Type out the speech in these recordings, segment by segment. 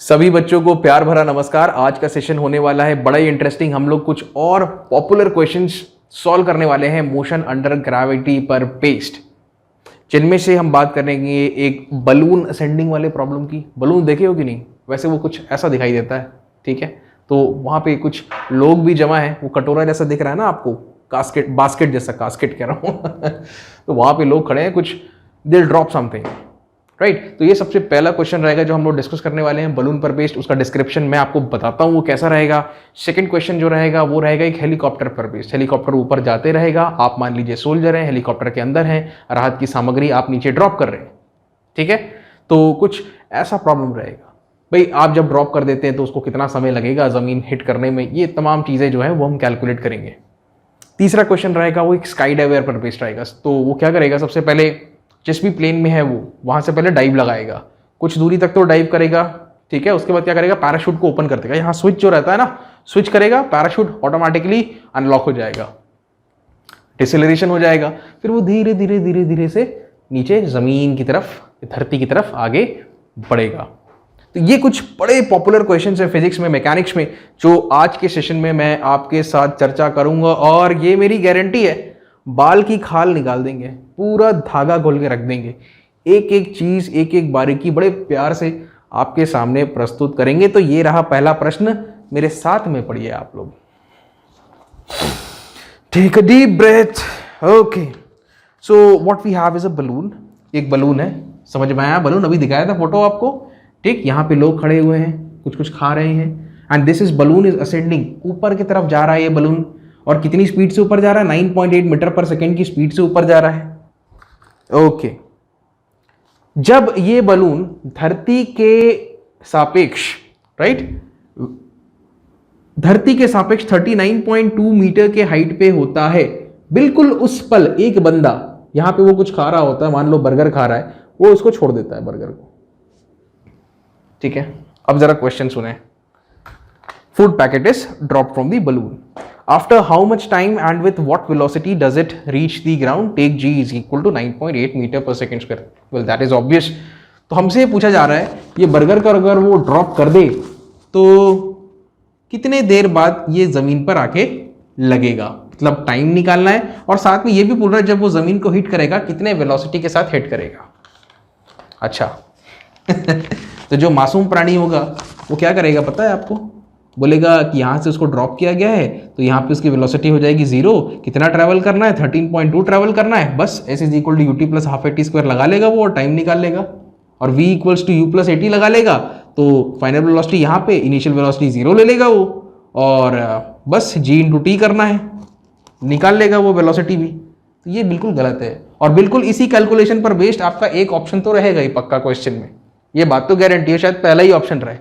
सभी बच्चों को प्यार भरा नमस्कार। आज का सेशन होने वाला है बड़ा ही इंटरेस्टिंग। हम लोग कुछ और पॉपुलर क्वेश्चंस सॉल्व करने वाले हैं मोशन अंडर ग्रेविटी पर बेस्ड, जिनमें से हम बात करेंगे एक बलून असेंडिंग वाले प्रॉब्लम की। बलून देखे हो कि नहीं? वैसे वो कुछ ऐसा दिखाई देता है, ठीक है। तो वहाँ पे कुछ लोग भी जमा है, वो कटोरा जैसा दिख रहा है ना आपको, कास्केट बास्केट जैसा, कास्केट कह रहा हूँ तो वहाँ पे लोग खड़े हैं, कुछ दिल ड्रॉप समथिंग, राइट। तो ये सबसे पहला क्वेश्चन रहेगा जो हम लोग डिस्कस करने वाले हैं बलून पर बेस्ड। उसका डिस्क्रिप्शन मैं आपको बताता हूँ वो कैसा रहेगा। सेकंड क्वेश्चन जो रहेगा वो रहेगा एक हेलीकॉप्टर पर बेस्ड। हेलीकॉप्टर ऊपर जाते रहेगा, आप मान लीजिए सोल्जर हैं, हेलीकॉप्टर के अंदर हैं, राहत की सामग्री आप नीचे ड्रॉप कर रहे हैं, ठीक है। तो कुछ ऐसा प्रॉब्लम रहेगा भाई, आप जब ड्रॉप कर देते हैं तो उसको कितना समय लगेगा जमीन हिट करने में, ये तमाम चीजें जो है वो हम कैलकुलेट करेंगे। तीसरा क्वेश्चन रहेगा वो एक स्काई डाइवर पर बेस्ड रहेगा। तो वो क्या करेगा, सबसे पहले जिस भी प्लेन में है वो वहां से पहले डाइव लगाएगा, कुछ दूरी तक तो डाइव करेगा, ठीक है। उसके बाद क्या करेगा, पैराशूट को ओपन कर देगा। यहाँ स्विच जो रहता है ना, स्विच करेगा, पैराशूट ऑटोमेटिकली अनलॉक हो जाएगा, डिसेलरेशन हो जाएगा। फिर वो धीरे धीरे धीरे धीरे से नीचे जमीन की तरफ, धरती की तरफ आगे बढ़ेगा। तो ये कुछ बड़े पॉपुलर क्वेश्चन है फिजिक्स में, मैकेनिक्स में, जो आज के सेशन में मैं आपके साथ चर्चा करूंगा। और ये मेरी गारंटी है, बाल की खाल निकाल देंगे, पूरा धागा खोल के रख देंगे, एक एक चीज, एक एक बारीकी बड़े प्यार से आपके सामने प्रस्तुत करेंगे। तो ये रहा पहला प्रश्न, मेरे साथ में पढ़िए आप लोग। Take a deep breath. Okay, so what we have is a balloon. एक बलून है, समझ में आया? बलून अभी दिखाया था फोटो आपको, ठीक। यहाँ पे लोग खड़े हुए हैं, कुछ कुछ खा रहे हैं, and this is balloon is ascending, ऊपर की तरफ जा रहा है ये बलून। और कितनी स्पीड से ऊपर जा रहा है? 9.8 मीटर पर सेकेंड की स्पीड से ऊपर जा रहा है। ओके, जब ये बलून धरती के सापेक्ष, राइट, धरती के सापेक्ष 39.2 मीटर के हाइट पे होता है, बिल्कुल उस पल एक बंदा, यहां पे वो कुछ खा रहा होता है, मान लो बर्गर खा रहा है, वो उसको छोड़ देता है बर्गर को, ठीक है। अब जरा क्वेश्चन सुने। Food packet is drop from the balloon. After how much time and with what velocity does it reach the ground? Take g is equal to 9.8 meter per second square. Well, that is obvious. तो हमसे पूछा जा रहा है, ये burger का अगर वो ड्रॉप कर दे तो कितने देर बाद ये जमीन पर आके लगेगा, मतलब टाइम निकालना है। और साथ में ये भी बोल रहा है जब वो जमीन को हिट करेगा कितने वेलोसिटी के साथ हिट करेगा। अच्छा तो जो मासूम प्राणी होगा वो क्या करेगा पता है आपको? बोलेगा कि यहाँ से उसको ड्रॉप किया गया है तो यहाँ पे उसकी वेलोसिटी हो जाएगी 0। कितना ट्रैवल करना है? 13.2 ट्रैवल करना है। बस s is equal to u t plus half a t square लगा लेगा वो और टाइम निकाल लेगा। और v equals to u plus a t लगा लेगा तो फाइनल वेलोसिटी यहाँ पे इनिशियल वेलोसिटी 0 ले लेगा वो, और बस g इंटू टी करना है, निकाल लेगा वो वेलोसिटी भी। तो ये बिल्कुल गलत है। और बिल्कुल इसी कैलकुलेशन पर बेस्ड आपका एक ऑप्शन तो रहेगा ही पक्का क्वेश्चन में, ये बात तो गारंटी है, शायद पहला ही ऑप्शन रहे।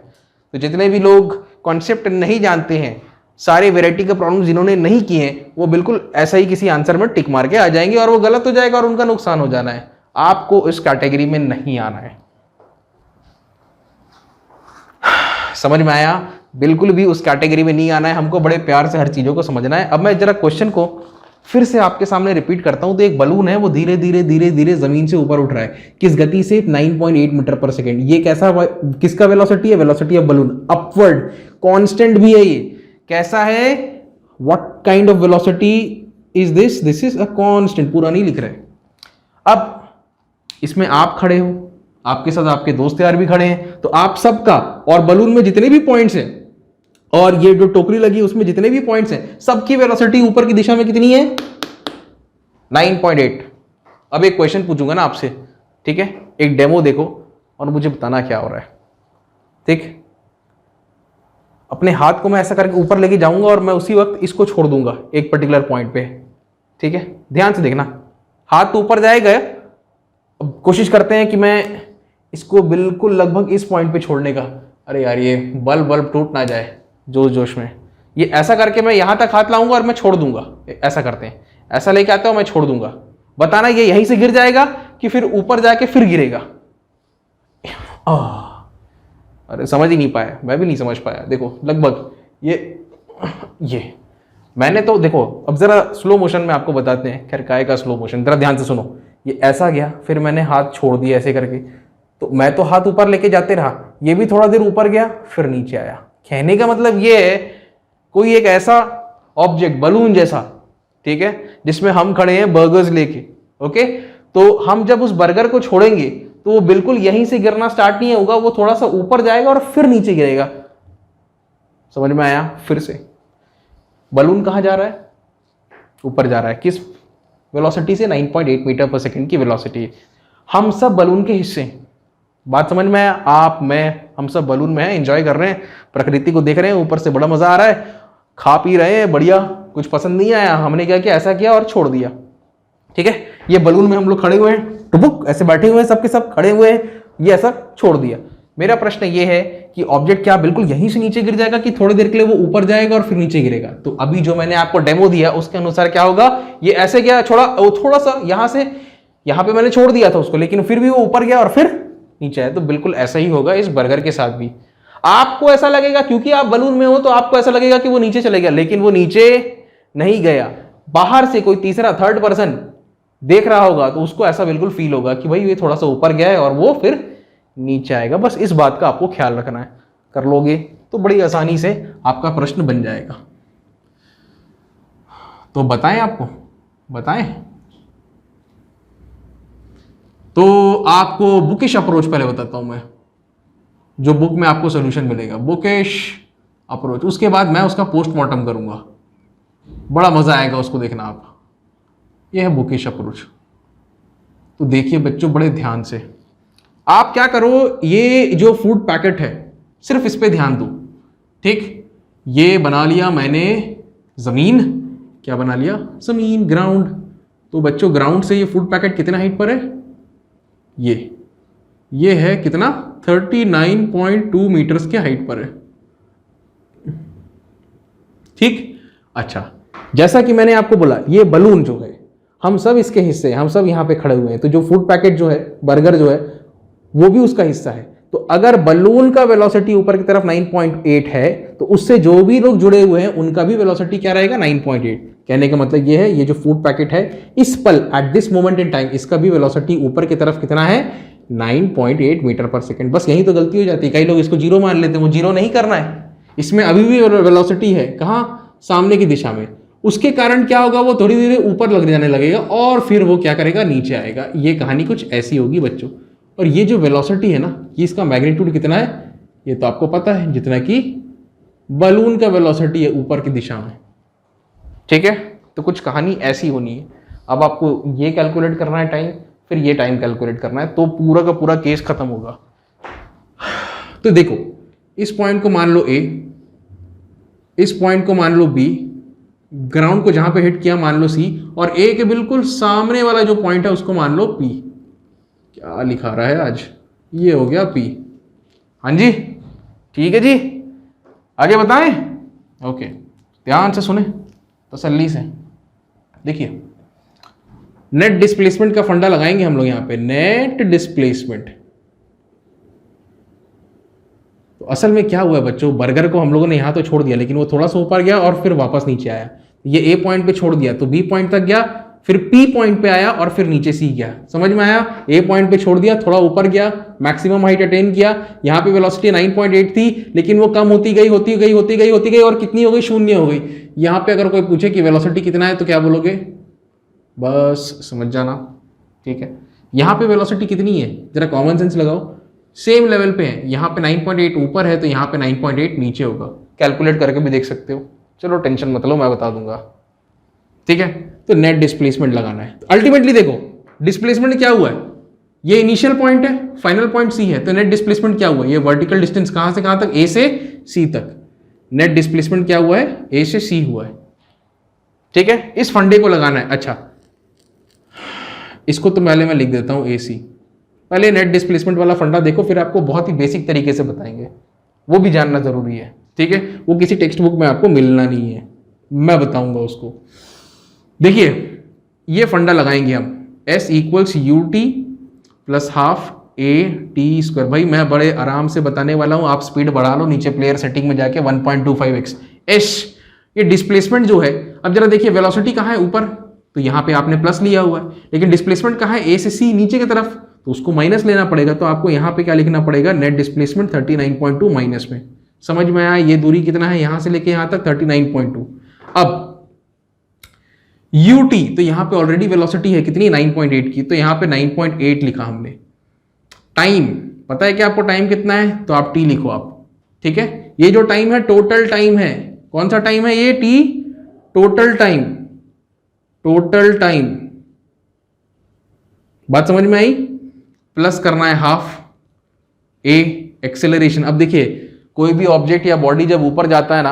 तो जितने भी लोग कॉन्सेप्ट नहीं जानते हैं, सारे वेराइटी के प्रॉब्लम जिन्होंने नहीं किए हैं, वो बिल्कुल ऐसा ही किसी आंसर में टिक मार के आ जाएंगे और वो गलत हो जाएगा और उनका नुकसान हो जाना है। आपको इस कैटेगरी में नहीं आना है। समझ में आया? बिल्कुल भी उस कैटेगरी में नहीं आना है। हमको बड़े प्यार से हर चीजों को समझना है। अब मैं जरा क्वेश्चन को फिर से आपके सामने रिपीट करता हूं। तो एक बलून है, वो धीरे धीरे धीरे धीरे जमीन से ऊपर उठ रहा है, किस गति से? 9.8 मीटर पर सेकेंड। ये कैसा, किसका वेलोसिटी है? Velocity of balloon, upward, constant भी है ये। कैसा है? What kind of velocity is this? This is a constant, पूरा नहीं लिख रहे। अब इसमें आप खड़े हो, आपके साथ आपके दोस्त यार भी खड़े हैं, तो आप सबका और बलून में जितने भी पॉइंट्स हैं और ये जो टोकरी लगी उसमें जितने भी पॉइंट्स हैं, सबकी वेलोसिटी ऊपर की दिशा में कितनी है? 9.8। अब एक क्वेश्चन पूछूंगा ना आपसे, ठीक है, एक डेमो देखो और मुझे बताना क्या हो रहा है, ठीक। अपने हाथ को मैं ऐसा करके ऊपर लेके जाऊंगा और मैं उसी वक्त इसको छोड़ दूंगा एक पर्टिकुलर पॉइंट पे, ठीक है। ध्यान से देखना, हाथ तो ऊपर जाएगा। अब कोशिश करते हैं कि मैं इसको बिल्कुल लगभग इस पॉइंट पे छोड़ने का। अरे यार, ये बल्ब टूट ना जाए जोश जोश में। ये ऐसा करके मैं यहां तक हाथ लाऊंगा और मैं छोड़ दूंगा। ऐसा करते हैं, ऐसा लेके आता हूं, मैं छोड़ दूंगा। बताना ये यहीं से गिर जाएगा कि फिर ऊपर जाके फिर गिरेगा। अरे समझ ही नहीं पाया, मैं भी नहीं समझ पाया। देखो लगभग ये मैंने तो, देखो अब जरा स्लो मोशन में आपको बताते हैं। खैर काय का स्लो मोशन, जरा ध्यान से सुनो। ये ऐसा गया, फिर मैंने हाथ छोड़ दिया ऐसे करके, तो मैं तो हाथ ऊपर लेके जाते रहा, ये भी थोड़ा देर ऊपर गया फिर नीचे आया। कहने का मतलब ये है कोई एक ऐसा ऑब्जेक्ट बलून जैसा, ठीक है, जिसमें हम खड़े हैं बर्गर्स लेके, ओके, तो हम जब उस बर्गर को छोड़ेंगे तो वो बिल्कुल यहीं से गिरना स्टार्ट नहीं होगा, वो थोड़ा सा ऊपर जाएगा और फिर नीचे गिरेगा। समझ में आया? फिर से बलून कहां जा रहा है? ऊपर जा रहा है। किस वेलोसिटी से? 9.8 मीटर पर सेकंड की वेलोसिटी। हम सब बलून के हिस्से हैं। बात समझ में आया? आप, मैं, हम सब बलून में हैं, एंजॉय कर रहे हैं, प्रकृति को देख रहे हैं, ऊपर से बड़ा मजा आ रहा है, खा पी रहे हैं, बढ़िया। कुछ पसंद नहीं आया, हमने क्या किया, ऐसा किया और छोड़ दिया, ठीक है। ये बलून में हम लोग खड़े हुए हैं, टुबुक ऐसे बैठे हुए हैं, सबके सब खड़े हुए हैं, ये ऐसा छोड़ दिया। मेरा प्रश्न ये है कि ऑब्जेक्ट क्या बिल्कुल यहीं से नीचे गिर जाएगा कि थोड़ी देर के लिए वो ऊपर जाएगा और फिर नीचे गिरेगा? तो अभी जो मैंने आपको डेमो दिया उसके अनुसार क्या होगा, ये ऐसे गया, थोड़ा सा यहां से, यहां पे मैंने छोड़ दिया था उसको, लेकिन फिर भी वो ऊपर गया और फिर नीचे आया। तो बिल्कुल ऐसा ही होगा इस बर्गर के साथ भी। आपको ऐसा लगेगा क्योंकि आप बलून में हो तो आपको ऐसा लगेगा कि वो नीचे चले गया, लेकिन वो नीचे नहीं गया। बाहर से कोई तीसरा, थर्ड पर्सन देख रहा होगा तो उसको ऐसा बिल्कुल फील होगा कि भाई ये थोड़ा सा ऊपर गया है और वो फिर नीचे आएगा। बस इस बात का आपको ख्याल रखना है, कर लोगे तो बड़ी आसानी से आपका प्रश्न बन जाएगा। तो बताएं, आपको बताएं। तो आपको बुकिश अप्रोच पहले बताता हूं मैं, जो बुक में आपको सॉल्यूशन मिलेगा, बुकिश अप्रोच। उसके बाद मैं उसका पोस्टमार्टम करूंगा, बड़ा मजा आएगा उसको देखना आप। यह है बुकिश अप्रोच। तो देखिए बच्चों बड़े ध्यान से, आप क्या करो, ये जो फूड पैकेट है सिर्फ इस पे ध्यान दो, ठीक। ये बना लिया मैंने जमीन, क्या बना लिया, जमीन, ग्राउंड। तो बच्चों ग्राउंड से ये फूड पैकेट कितना हाइट पर है, ये है कितना, 39.2 मीटर्स के हाइट पर है, ठीक। अच्छा, जैसा कि मैंने आपको बोला ये बलून जो है, हम सब इसके हिस्से हैं, हम सब यहां पे खड़े हुए हैं। तो जो फूड पैकेट जो है, बर्गर जो है, वो भी उसका हिस्सा है। तो अगर बलून का वेलोसिटी ऊपर की तरफ 9.8 है तो उससे जो भी लोग जुड़े हुए हैं उनका भी वेलोसिटी क्या रहेगा, 9.8। कहने का मतलब ये है, ये जो फूड पैकेट है इस पल, at this moment in time, इसका भी वेलोसिटी ऊपर की तरफ कितना है, 9.8 मीटर पर सेकंड। बस यही तो गलती हो जाती है, कई लोग इसको जीरो मान लेते हैं, वो जीरो नहीं करना है, इसमें अभी भी वेलोसिटी है, कहां, सामने की दिशा में। उसके कारण क्या होगा, वो थोड़ी देर ऊपर लग जाने लगेगा और फिर वो क्या करेगा, नीचे आएगा। ये कहानी कुछ ऐसी होगी बच्चों। और ये जो वेलोसिटी है ना, ये इसका मैग्नीट्यूड कितना है, ये तो आपको पता है, जितना कि बलून का वेलोसिटी है ऊपर की दिशा में, ठीक है। तो कुछ कहानी ऐसी होनी है। अब आपको ये कैलकुलेट करना है टाइम, फिर ये टाइम कैलकुलेट करना है, तो पूरा का पूरा केस खत्म होगा। तो देखो, इस पॉइंट को मान लो A, इस पॉइंट को मान लो B, ग्राउंड को जहां पे हिट किया मान लो C, और A के बिल्कुल सामने वाला जो पॉइंट है उसको मान लो P। क्या लिखा रहा है आज, ये हो गया P। हाँ जी, ठीक है जी, आगे बताएं। ओके, ध्यान से सुने, तसल्ली से देखिए। नेट डिस्प्लेसमेंट का फंडा लगाएंगे हम लोग यहां पे, नेट डिस्प्लेसमेंट। तो असल में क्या हुआ है बच्चों, बर्गर को हम लोगों ने यहां तो छोड़ दिया, लेकिन वो थोड़ा सा ऊपर गया और फिर वापस नीचे आया। ये A पॉइंट पे छोड़ दिया तो B पॉइंट तक गया, फिर P पॉइंट पे आया और फिर नीचे C गया। समझ में आया? A पॉइंट पे छोड़ दिया, थोड़ा ऊपर गया, मैक्सिमम हाइट अटेन किया। यहाँ पे वेलोसिटी 9.8 थी, लेकिन वो कम होती गई और कितनी हो गई, शून्य हो गई। यहाँ पे अगर कोई पूछे कि वेलोसिटी कितना है तो क्या बोलोगे, बस समझ जाना, ठीक है। यहाँ पे वेलोसिटी कितनी है, जरा कॉमन सेंस लगाओ, सेम लेवल पे है। यहाँ पे 9.8 ऊपर है तो यहाँ पे 9.8 नीचे होगा। कैलकुलेट करके भी देख सकते हो, चलो टेंशन मत लो, मैं बता दूंगा, ठीक है। तो नेट डिस्प्लेसमेंट लगाना है। तो अल्टीमेटली देखो डिस्प्लेसमेंट क्या हुआ है, ये इनिशियल पॉइंट है, फाइनल पॉइंट C है, तो नेट डिस्प्लेसमेंट क्या हुआ है, ये वर्टिकल डिस्टेंस कहां से कहां तक, A से C तक। नेट डिस्प्लेसमेंट क्या हुआ है, A से C हुआ है, ठीक है। इस फंडे को लगाना है। अच्छा, इसको तो पहले मैं लिख देता हूं AC। पहले नेट डिस्प्लेसमेंट वाला फंडा देखो, फिर आपको बहुत ही बेसिक तरीके से बताएंगे, वो भी जानना जरूरी है, ठीक है। वो किसी टेक्स्ट बुक में आपको मिलना नहीं है, मैं बताऊंगा उसको। देखिए ये फंडा लगाएंगे हम, S = UT + ½ AT²। भाई मैं बड़े आराम से बताने वाला हूं, आप स्पीड बढ़ा लो, नीचे प्लेयर सेटिंग में जाके 1.25x S। ये डिस्प्लेसमेंट जो है, अब जरा देखिए वेलोसिटी कहां है, ऊपर, तो यहां पे आपने प्लस लिया हुआ है, लेकिन डिस्प्लेसमेंट कहां है, A से C नीचे की तरफ, तो उसको माइनस लेना पड़ेगा, तो आपको यहाँ पे क्या लिखना पड़ेगा, नेट डिस्प्लेसमेंट 39.2 माइनस में। समझ में आया, ये दूरी कितना है यहाँ से लेके यहाँ तक 39.2। अब ut, तो यहाँ पे ऑलरेडी वेलोसिटी है कितनी 9.8 की, तो यहाँ पे 9.8 लिखा हमने। टाइम पता है क्या आपको, टाइम कितना है, तो आप t लिखो आप, ठीक है। ये जो टाइम है टोटल टाइम है, कौन सा टाइम है ये, t total time, total time, बात समझ में आई। प्लस करना है हाफ a एक्सेलरेशन। अब देखिए कोई भी ऑब्जेक्ट या बॉडी जब ऊपर जाता है ना,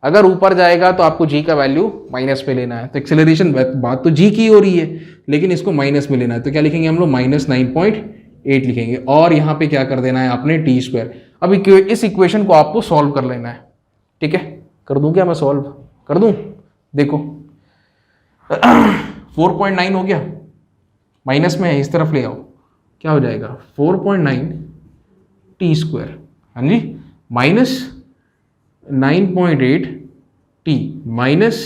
अगर ऊपर जाएगा तो आपको g का वैल्यू माइनस में लेना है, तो एक्सेलरेशन बात तो g की हो रही है, लेकिन इसको माइनस में लेना है, तो क्या लिखेंगे हम लोग, -9.8 लिखेंगे, और यहां पे क्या कर देना है आपने t²। अब इस इक्वेशन को आपको सॉल्व कर लेना है, ठीक है। कर दूं क्या मैं, सॉल्व कर दूं, देखो 4.9 हो गया, माइनस में है, इस तरफ ले आओ, क्या हो जाएगा 4.9 t², हाँ जी, minus 9.8 t minus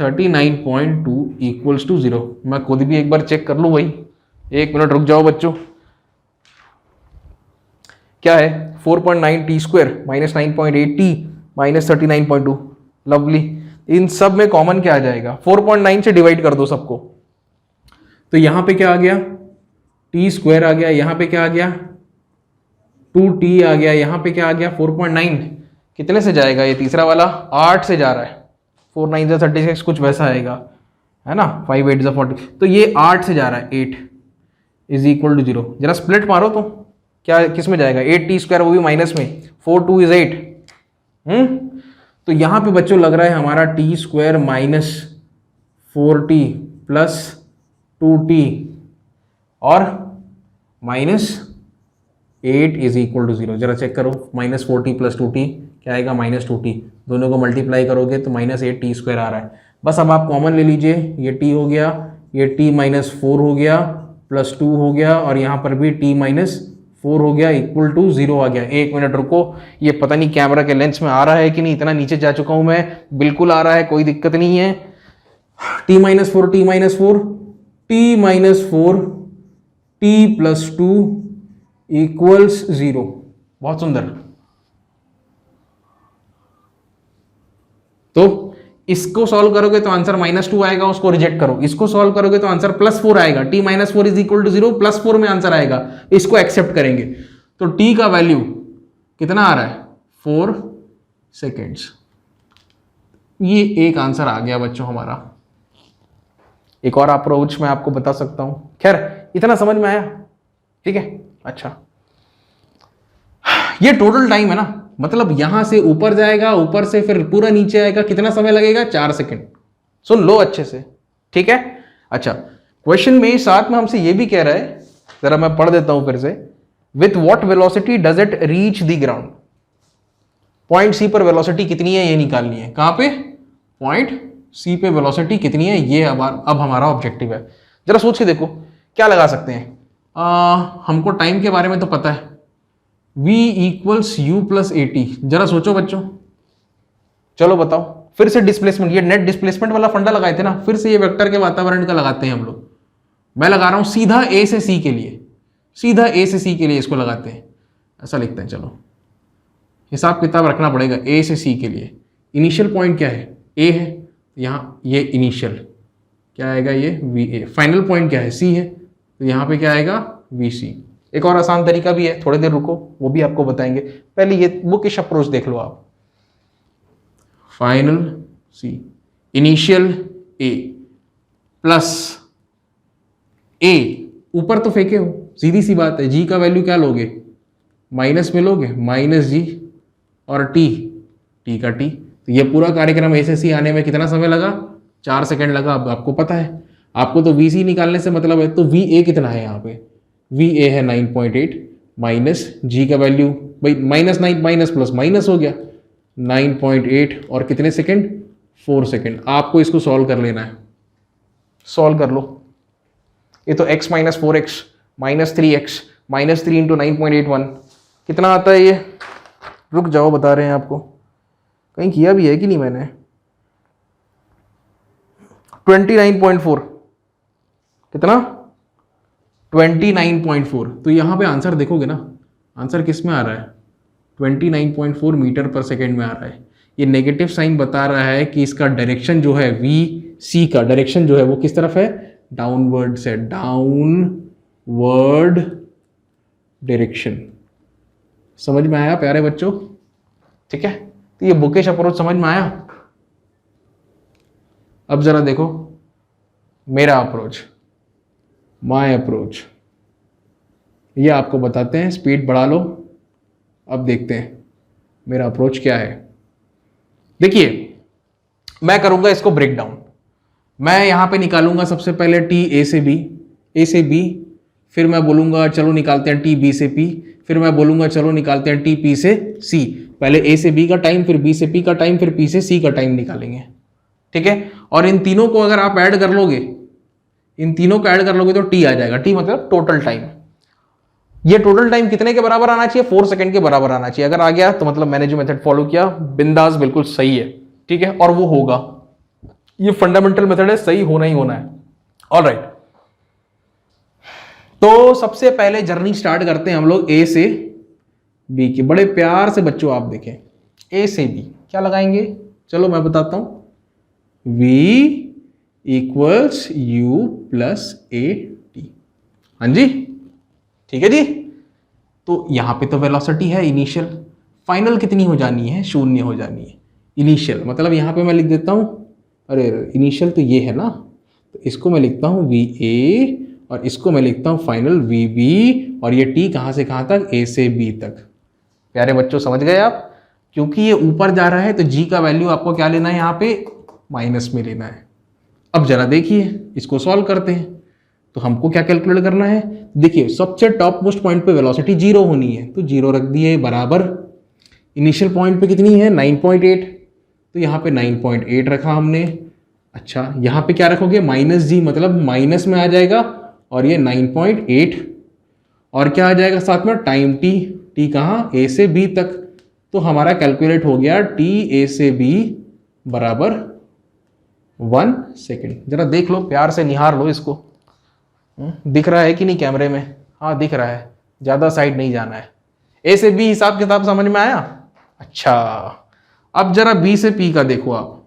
39.2 equals to 0। मैं खुद भी एक बार चेक कर लूँ भाई, 1 मिनट रुक जाओ बच्चों। क्या है 4.9 t² minus 9.8 t minus 39.2, lovely. इन सब में कॉमन क्या आ जाएगा, 4.9 से डिवाइड कर दो सबको, तो यहां पे क्या आ गया, t² आ गया, यहां पे क्या आ गया 2t आ गया, यहां पे क्या आ गया 4.9, कितने से जाएगा ये तीसरा वाला, 8 से जा रहा है, 4 9 से 36 कुछ वैसा आएगा, है ना, 5 8 से 40, तो ये 8 से जा रहा है, 8 इज इक्वल टू 0। जरा स्प्लिट मारो तो क्या किस में जाएगा, 8t², वो भी माइनस में, 4 2 इज 8। तो यहां पे बच्चों लग रहा है हमारा t² minus 4t plus 2t और माइनस 8 इज इक्वल टू 0। जरा चेक करो, -4t प्लस 2t क्या आएगा, -2t, दोनों को मल्टीप्लाई करोगे तो -8t² आ रहा है। बस अब आप कॉमन ले लीजिए, ये t हो गया, ये t -4 हो गया, प्लस 2 हो गया, और यहाँ पर भी t -4 हो गया, इक्वल टू 0 आ गया। 1 मिनट रुको, ये पता नहीं कैमरा के लेंस में आ रहा है कि नहीं, इतना नीचे जा चुका हूं मैं, बिल्कुल आ रहा है, कोई दिक्कत नहीं है। t -4 t -4 t -4 t plus 2 equals 0। बहुत सुंदर। तो इसको सॉल्व करोगे तो आंसर -2 आएगा, उसको रिजेक्ट करो। इसको सॉल्व करोगे तो आंसर +4 आएगा, t -4 इज इक्वल टू 0, +4 में आंसर आएगा, इसको एक्सेप्ट करेंगे। तो t का वैल्यू कितना आ रहा है, 4 सेकेंड्स। ये एक आंसर आ गया बच्चों हमारा। एक और अप्रोच मैं आपको बता सकता हूं, खैर इतना समझ में आया, ठीक है। अच्छा, ये टोटल टाइम है ना, मतलब यहां से ऊपर जाएगा, ऊपर से फिर पूरा नीचे आएगा, कितना समय लगेगा, 4 सेकंड। सुन लो अच्छे से, ठीक है। अच्छा, क्वेश्चन में साथ में हमसे ये भी कह रहा है, जरा मैं पढ़ देता हूं फिर से, with what velocity does it reach the ground. Point C पर वेलोसिटी कितनी है ये निकालनी है। कहां पे, पॉइंट सी पे वेलोसिटी कितनी है, ये अब हमारा ऑब्जेक्टिव है। जरा सोच के देखो क्या लगा सकते हैं। हमको टाइम के बारे में तो पता है, v equals u plus AT। जरा सोचो बच्चों, चलो बताओ, फिर से डिस्प्लेसमेंट, ये नेट डिस्प्लेसमेंट वाला फंडा लगाए थे ना, फिर से ये वेक्टर के वातावरण का लगाते हैं हम लोग। मैं लगा रहा हूं सीधा A से C के लिए, सीधा A से C के लिए इसको लगाते हैं, ऐसा लिखते हैं। चलो हिसाब किताब रखना पड़ेगा। A से C के लिए इनिशियल पॉइंट क्या है, A है, यहाँ ये इनिशियल क्या आएगा, ये VA। फाइनल पॉइंट क्या है, C है, तो यहाँ पे क्या आएगा, VC। एक और आसान तरीका भी है, थोड़ी देर रुको वो भी आपको बताएंगे, पहले ये बुकिश अप्रोच देख लो आप। Final C, initial A plus A, ऊपर तो फेंके हो, सीधी सी बात है, G का वैल्यू क्या लोगे, माइनस में लोगे, -G, और T का T। तो ये पूरा कार्यक्रम A से C आने में कितना समय लगा, 4 सेकंड लगा। अब आपको पता है, आपको तो VC निकालने से मतलब है, तो VA कितना है यहाँ पे, VA है 9.8, माइनस G का वैल्यू भाई -9 माइनस प्लस माइनस हो गया 9.8, और कितने सेकंड, 4 सेकंड। आपको इसको सॉल्व कर लेना है, सॉल्व कर लो। ये तो x - 4x -3x -3 इंटू 9.81 कितना आता है ये, रुक जाओ बता रहे हैं आपको, कहीं किया भी है कि नहीं मैंने, 29.4, कितना 29.4। तो यहाँ पे आंसर देखोगे ना, आंसर किस में आ रहा है, 29.4 मीटर पर सेकेंड में आ रहा है। ये नेगेटिव साइन बता रहा है कि इसका डायरेक्शन जो है VC का डायरेक्शन जो है वो किस तरफ है, डाउनवर्ड से, डाउनवर्ड डायरेक्शन। समझ में आया प्यारे बच्चों? ठीक है, तो ये बुकिश अप्रोच समझ में आया। अब जरा देखो मेरा अप्रोच, माय अप्रोच, ये आपको बताते हैं। स्पीड बढ़ा लो, अब देखते हैं मेरा अप्रोच क्या है। देखिए मैं करूंगा इसको ब्रेक डाउन। मैं यहां पे निकालूंगा सबसे पहले टी ए से बी, फिर मैं बोलूंगा चलो निकालते हैं टी बी से पी, फिर मैं बोलूंगा चलो निकालते हैं टी पी से सी। पहले ए से बी का टाइम, फिर बी से पी का टाइम, फिर पी से सी का टाइम निकालेंगे। ठीक है, और इन तीनों को अगर आप ऐड कर लोगे, इन तीनों को ऐड कर लोगे तो टी आ जाएगा। टी मतलब टोटल टाइम। ये टोटल टाइम कितने के बराबर आना चाहिए, 4 सेकंड के बराबर आना चाहिए। अगर आ गया तो मतलब मैंने जो मेथड फॉलो किया बिंदास बिल्कुल सही है। ठीक है, और वो होगा, ये फंडामेंटल मेथड है, सही होना ही होना है। ऑलराइट, तो सबसे पहले जर्नी स्टार्ट करते हैं हम लोग ए से बी की। बड़े प्यार से बच्चों आप देखें, ए से बी क्या लगाएंगे, चलो मैं बताता हूं। V equals U plus a T. हाँ जी, ठीक है जी। तो यहां पे तो वेलोसिटी है इनिशियल, फाइनल कितनी हो जानी है, 0 हो जानी है। इनिशियल मतलब यहां पे मैं लिख देता हूं, अरे इनिशियल तो ये है ना, तो इसको मैं लिखता हूं VA और इसको मैं लिखता हूं फाइनल VB, और ये T कहां से कहां तक, A से B तक। प्यारे बच्चों समझ गए आप? क्योंकि ये ऊपर जा रहा है तो G का वैल्यू आपको क्या लेना है, यहाँ पे माइनस में लेना है। अब जरा देखिए इसको सॉल्व करते हैं। तो हमको क्या कैलकुलेट करना है, देखिए सबसे टॉप मोस्ट पॉइंट पे वेलोसिटी 0 होनी है, तो 0 रख दिए बराबर इनिशियल पॉइंट पे कितनी है 9.8, तो यहाँ पे 9.8 रखा हमने। अच्छा यहाँ पे क्या रखोगे, माइनस जी, मतलब माइनस में आ जाएगा, और ये 9.8, और क्या आ जाएगा साथ में टाइम टी। टी कहाँ, ए से बी तक। तो हमारा कैलकुलेट हो गया टी ए से बी बराबर 1 सेकेंड। जरा देख लो, प्यार से निहार लो इसको, दिख रहा है कि नहीं कैमरे में? हाँ दिख रहा है, ज्यादा साइड नहीं जाना है। ए से बी हिसाब किताब समझ में आया? अच्छा, अब जरा बी से पी का देखो आप।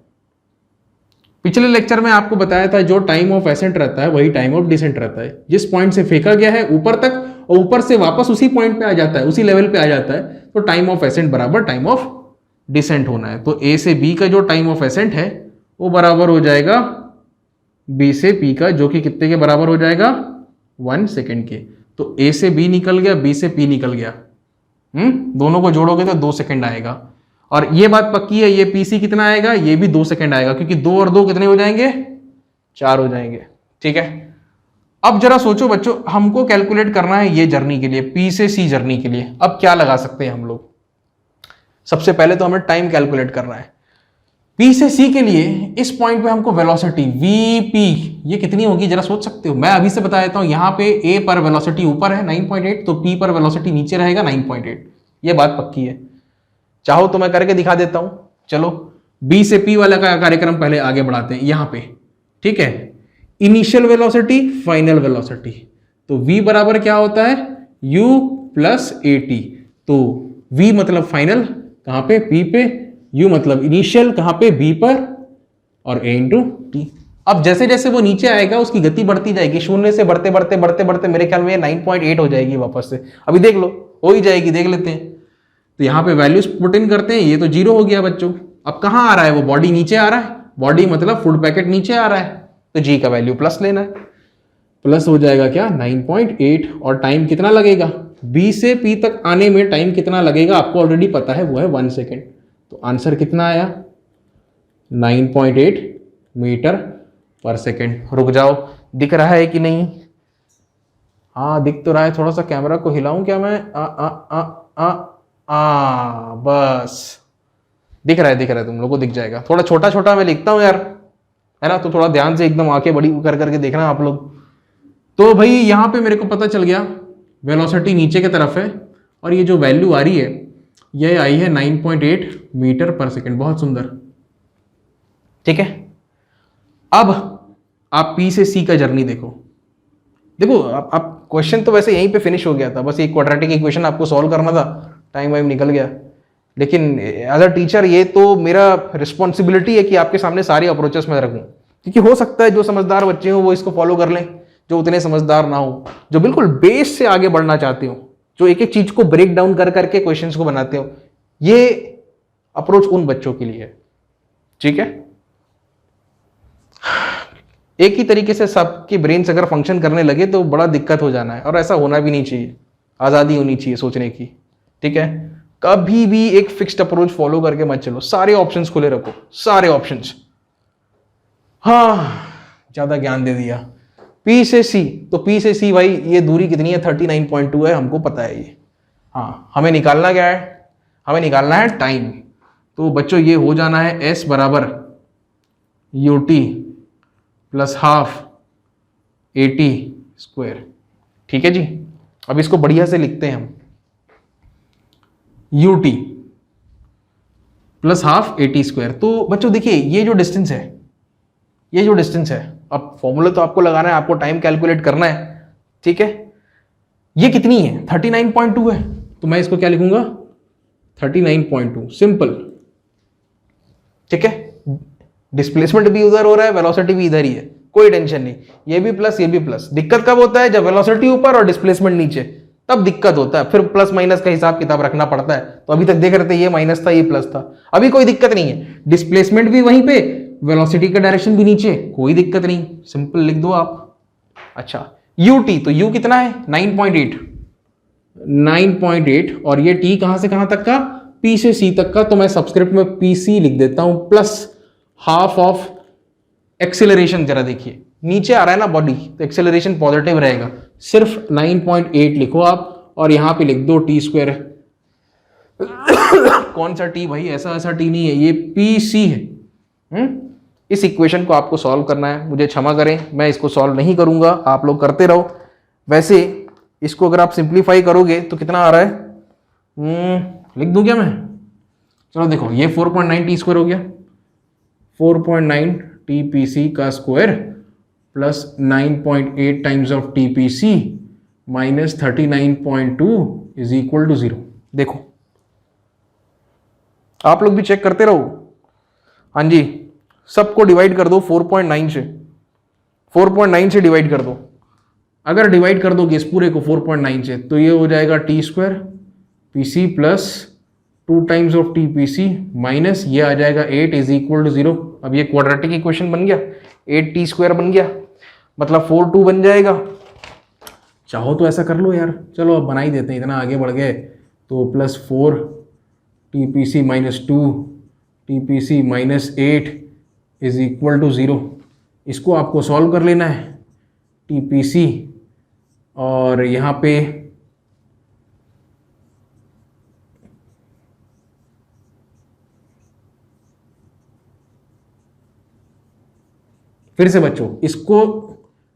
पिछले लेक्चर में आपको बताया था जो टाइम ऑफ एसेंट रहता है वही टाइम ऑफ डिसेंट रहता है। जिस पॉइंट से फेंका गया है ऊपर तक, और ऊपर से वापस उसी पॉइंट पे आ जाता है, उसी लेवल पे आ जाता है, तो टाइम ऑफ एसेंट बराबर टाइम ऑफ डिसेंट होना है। तो ए से बी का जो टाइम ऑफ एसेंट है वो बराबर हो जाएगा बी से पी का, जो कि कितने के बराबर हो जाएगा, 1 सेकेंड के। तो ए से बी निकल गया, बी से पी निकल गया, दोनों को जोड़ोगे तो 2 सेकेंड आएगा। और ये बात पक्की है, ये पीसी कितना आएगा, ये भी 2 सेकेंड आएगा, क्योंकि 2 और 2 कितने हो जाएंगे, 4 हो जाएंगे। ठीक है, अब जरा सोचो बच्चों, हमको कैलकुलेट करना है ये जर्नी के लिए, पी से सी जर्नी के लिए। अब क्या लगा सकते हैं हम लोग, सबसे पहले तो हमें टाइम कैलकुलेट करना है। पी से सी के लिए इस पॉइंट पे हमको वेलोसिटी वीपी ये कितनी होगी जरा सोच सकते हो? मैं अभी से बता देता हूं, यहां पे ए पर वेलोसिटी ऊपर है 9.8, तो पी पर वेलोसिटी नीचे रहेगा 9.8। ये बात पक्की है। चाहो तो मैं करके दिखा देता हूं। चलो बी से पी वाला का कार्यक्रम पहले आगे बढ़ाते हैं यहां पे। ठीक है, इनिशियल वेलोसिटी, फाइनल वेलोसिटी, तो v बराबर क्या होता है, u प्लस ए टी। तो v मतलब फाइनल कहां पे, p पे, u मतलब इनिशियल कहां पे, b पर, और a इंटू टी। अब जैसे जैसे वो नीचे आएगा उसकी गति बढ़ती जाएगी, शून्य से बढ़ते बढ़ते बढ़ते बढ़ते मेरे ख्याल में 9.8 हो जाएगी वापस से। अभी देख लो, हो ही जाएगी, देख लेते हैं। तो यहाँ पे वैल्यूज पुट इन करते हैं, ये तो 0 हो गया बच्चों। अब कहाँ आ रहा है वो, बॉडी नीचे आ रहा है, बॉडी मतलब फूड पैकेट नीचे आ रहा है, तो जी का वैल्यू प्लस लेना है। प्लस हो जाएगा क्या 9.8, और टाइम कितना लगेगा, बी से पी तक आने में टाइम कितना लगेगा आपको ऑलरेडी पता है, वो है 1 सेकेंड। तो आंसर कितना आया, 9.8 मीटर पर सेकेंड। रुक जाओ, दिख रहा है कि नहीं? हाँ दिख तो रहा है, थोड़ा सा कैमरा को हिलाऊं क्या मैं? बस दिख रहा है, तुम लोगों को दिख जाएगा। थोड़ा छोटा छोटा मैं लिखता हूं यार, है ना, तो थोड़ा ध्यान से एकदम आंखें बड़ी कर करके देखना आप लोग। तो भाई यहां पे मेरे को पता चल गया वेलोसिटी नीचे की तरफ है, और ये जो वैल्यू आ रही है ये आई है 9.8 मीटर पर सेकेंड। बहुत सुंदर। ठीक है, अब आप पी से सी का जर्नी देखो। देखो आप क्वेश्चन तो वैसे यहीं पे फिनिश हो गया था, बस एक क्वाड्रेटिक इक्वेशन आपको सॉल्व करना था, टाइम वाइम निकल गया। लेकिन एज अ टीचर ये तो मेरा रिस्पॉन्सिबिलिटी है कि आपके सामने सारी अप्रोचेस में रखूं, क्योंकि हो सकता है जो समझदार बच्चे हो वो इसको फॉलो कर लें, जो उतने समझदार ना हो, जो बिल्कुल बेस से आगे बढ़ना चाहते हो, जो एक एक चीज को ब्रेक डाउन कर करके क्वेश्चंस को बनाते हो, ये अप्रोच उन बच्चों के लिए है। ठीक है, एक ही तरीके से सबके ब्रेन्स अगर फंक्शन करने लगे तो बड़ा दिक्कत हो जाना है, और ऐसा होना भी नहीं चाहिए। आज़ादी होनी चाहिए सोचने की। ठीक है, कभी भी एक फिक्स्ड अप्रोच फॉलो करके मत चलो, सारे ऑप्शंस खुले रखो, सारे ऑप्शंस। हाँ, ज़्यादा ज्ञान दे दिया। पी से सी, तो पी से सी भाई ये दूरी कितनी है, 39.2 है, हमको पता है ये। हाँ, हमें निकालना क्या है, हमें निकालना है टाइम। तो बच्चों ये हो जाना है एस बराबर you t plus half a t square. ठीक है जी, अब इसको बढ़िया से लिखते हैं हम, you t plus half a t square. तो बच्चों देखिए ये जो डिस्टेंस है, ये जो डिस्टेंस है, अब फॉर्मूला तो आपको लगाना है, आपको टाइम कैलकुलेट करना है। ठीक है, ये कितनी है, 39.2 है, तो मैं इसको क्या लिखूंगा, 39.2, सिंपल। ठीक है, डिस्प्लेसमेंट भी उधर हो रहा है, वेलोसिटी भी इधर ही है, कोई टेंशन नहीं। ये भी प्लस, ये भी प्लस। दिक्कत कब होता है, जब वेलोसिटी ऊपर और डिस्प्लेसमेंट नीचे, तब दिक्कत होता है, फिर प्लस माइनस का हिसाब किताब रखना पड़ता है। तो अभी तक देख रहे थे ये माइनस था, ये प्लस था, अभी कोई दिक्कत नहीं है, डिस्प्लेसमेंट भी वहीं पे, वेलोसिटी का डायरेक्शन भी नीचे, कोई दिक्कत नहीं, सिंपल लिख दो आप। अच्छा, यू टी, तो यू कितना है, 9.8, 9.8, और ये टी कहां से कहां तक का, पी से सी तक का, तो मैं सबस्क्रिप्ट में पी सी लिख देता हूं, प्लस हाफ ऑफ एक्सेलरेशन। जरा देखिए नीचे आ रहा है ना बॉडी, तो एक्सेलरेशन पॉजिटिव रहेगा, सिर्फ 9.8 लिखो आप, और यहां पे लिख दो टी स्क्वायर। कौन सा टी भाई, ऐसा ऐसा टी नहीं है, ये पी सी है। इस इक्वेशन को आपको सॉल्व करना है, मुझे क्षमा करें मैं इसको सॉल्व नहीं करूंगा, आप लोग करते रहो। वैसे इसको अगर आप सिंप्लीफाई करोगे तो कितना आ रहा है, लिख दूं क्या मैं, चलो देखो, ये 4.9 टी स्क्वायर हो गया, 4.9 टी पी सी का square plus 9.8 times of t P C minus 39.2 is equal to 0। देखो आप लोग भी चेक करते रहो। हाँ जी, सबको डिवाइड कर दो 4.9 से, 4.9 से डिवाइड कर दो। अगर डिवाइड कर दोगे इस पूरे को 4.9 से, तो ये हो जाएगा t square P C plus 2 times of t P C minus ये आ जाएगा 8 इज इक्वल टू 0। अब ये क्वाड्रेटिक इक्वेशन बन गया, 8 टी स्क्वायर बन गया, मतलब 4 2 बन जाएगा। चाहो तो ऐसा कर लो यार, चलो अब बना ही देते हैं, इतना आगे बढ़ गए। तो plus 4 t P C minus 2 t P C minus 8 is equal to 0। इसको आपको सॉल्व कर लेना है, टी पी सी, और यहाँ पे फिर से बच्चों इसको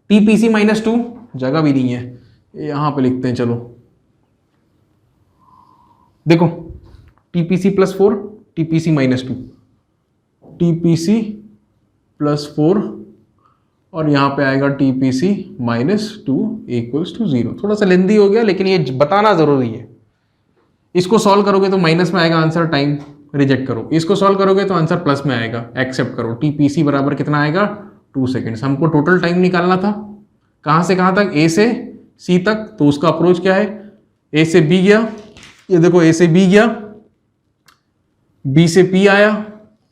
टी पी सी माइनस 2, जगह भी नहीं है, यहां पे लिखते हैं, चलो देखो, t P C plus 4 t P C minus 2, t P C plus 4, और यहां पे आएगा t P C minus 2 equals to 0। थोड़ा सा लेंदी हो गया, लेकिन ये बताना जरूरी है। इसको सॉल्व करोगे तो माइनस में आएगा आंसर, टाइम रिजेक्ट करो। इसको सॉल्व करोगे तो आंसर प्लस में आएगा, एक्सेप्ट करो। टी पी सी बराबर कितना आएगा, 2 सेकेंड्स। हमको टोटल टाइम निकालना था, कहां से कहां तक, ए से सी तक। तो उसका अप्रोच क्या है, ए से बी गया, ये देखो ए से बी गया, बी से पी आया,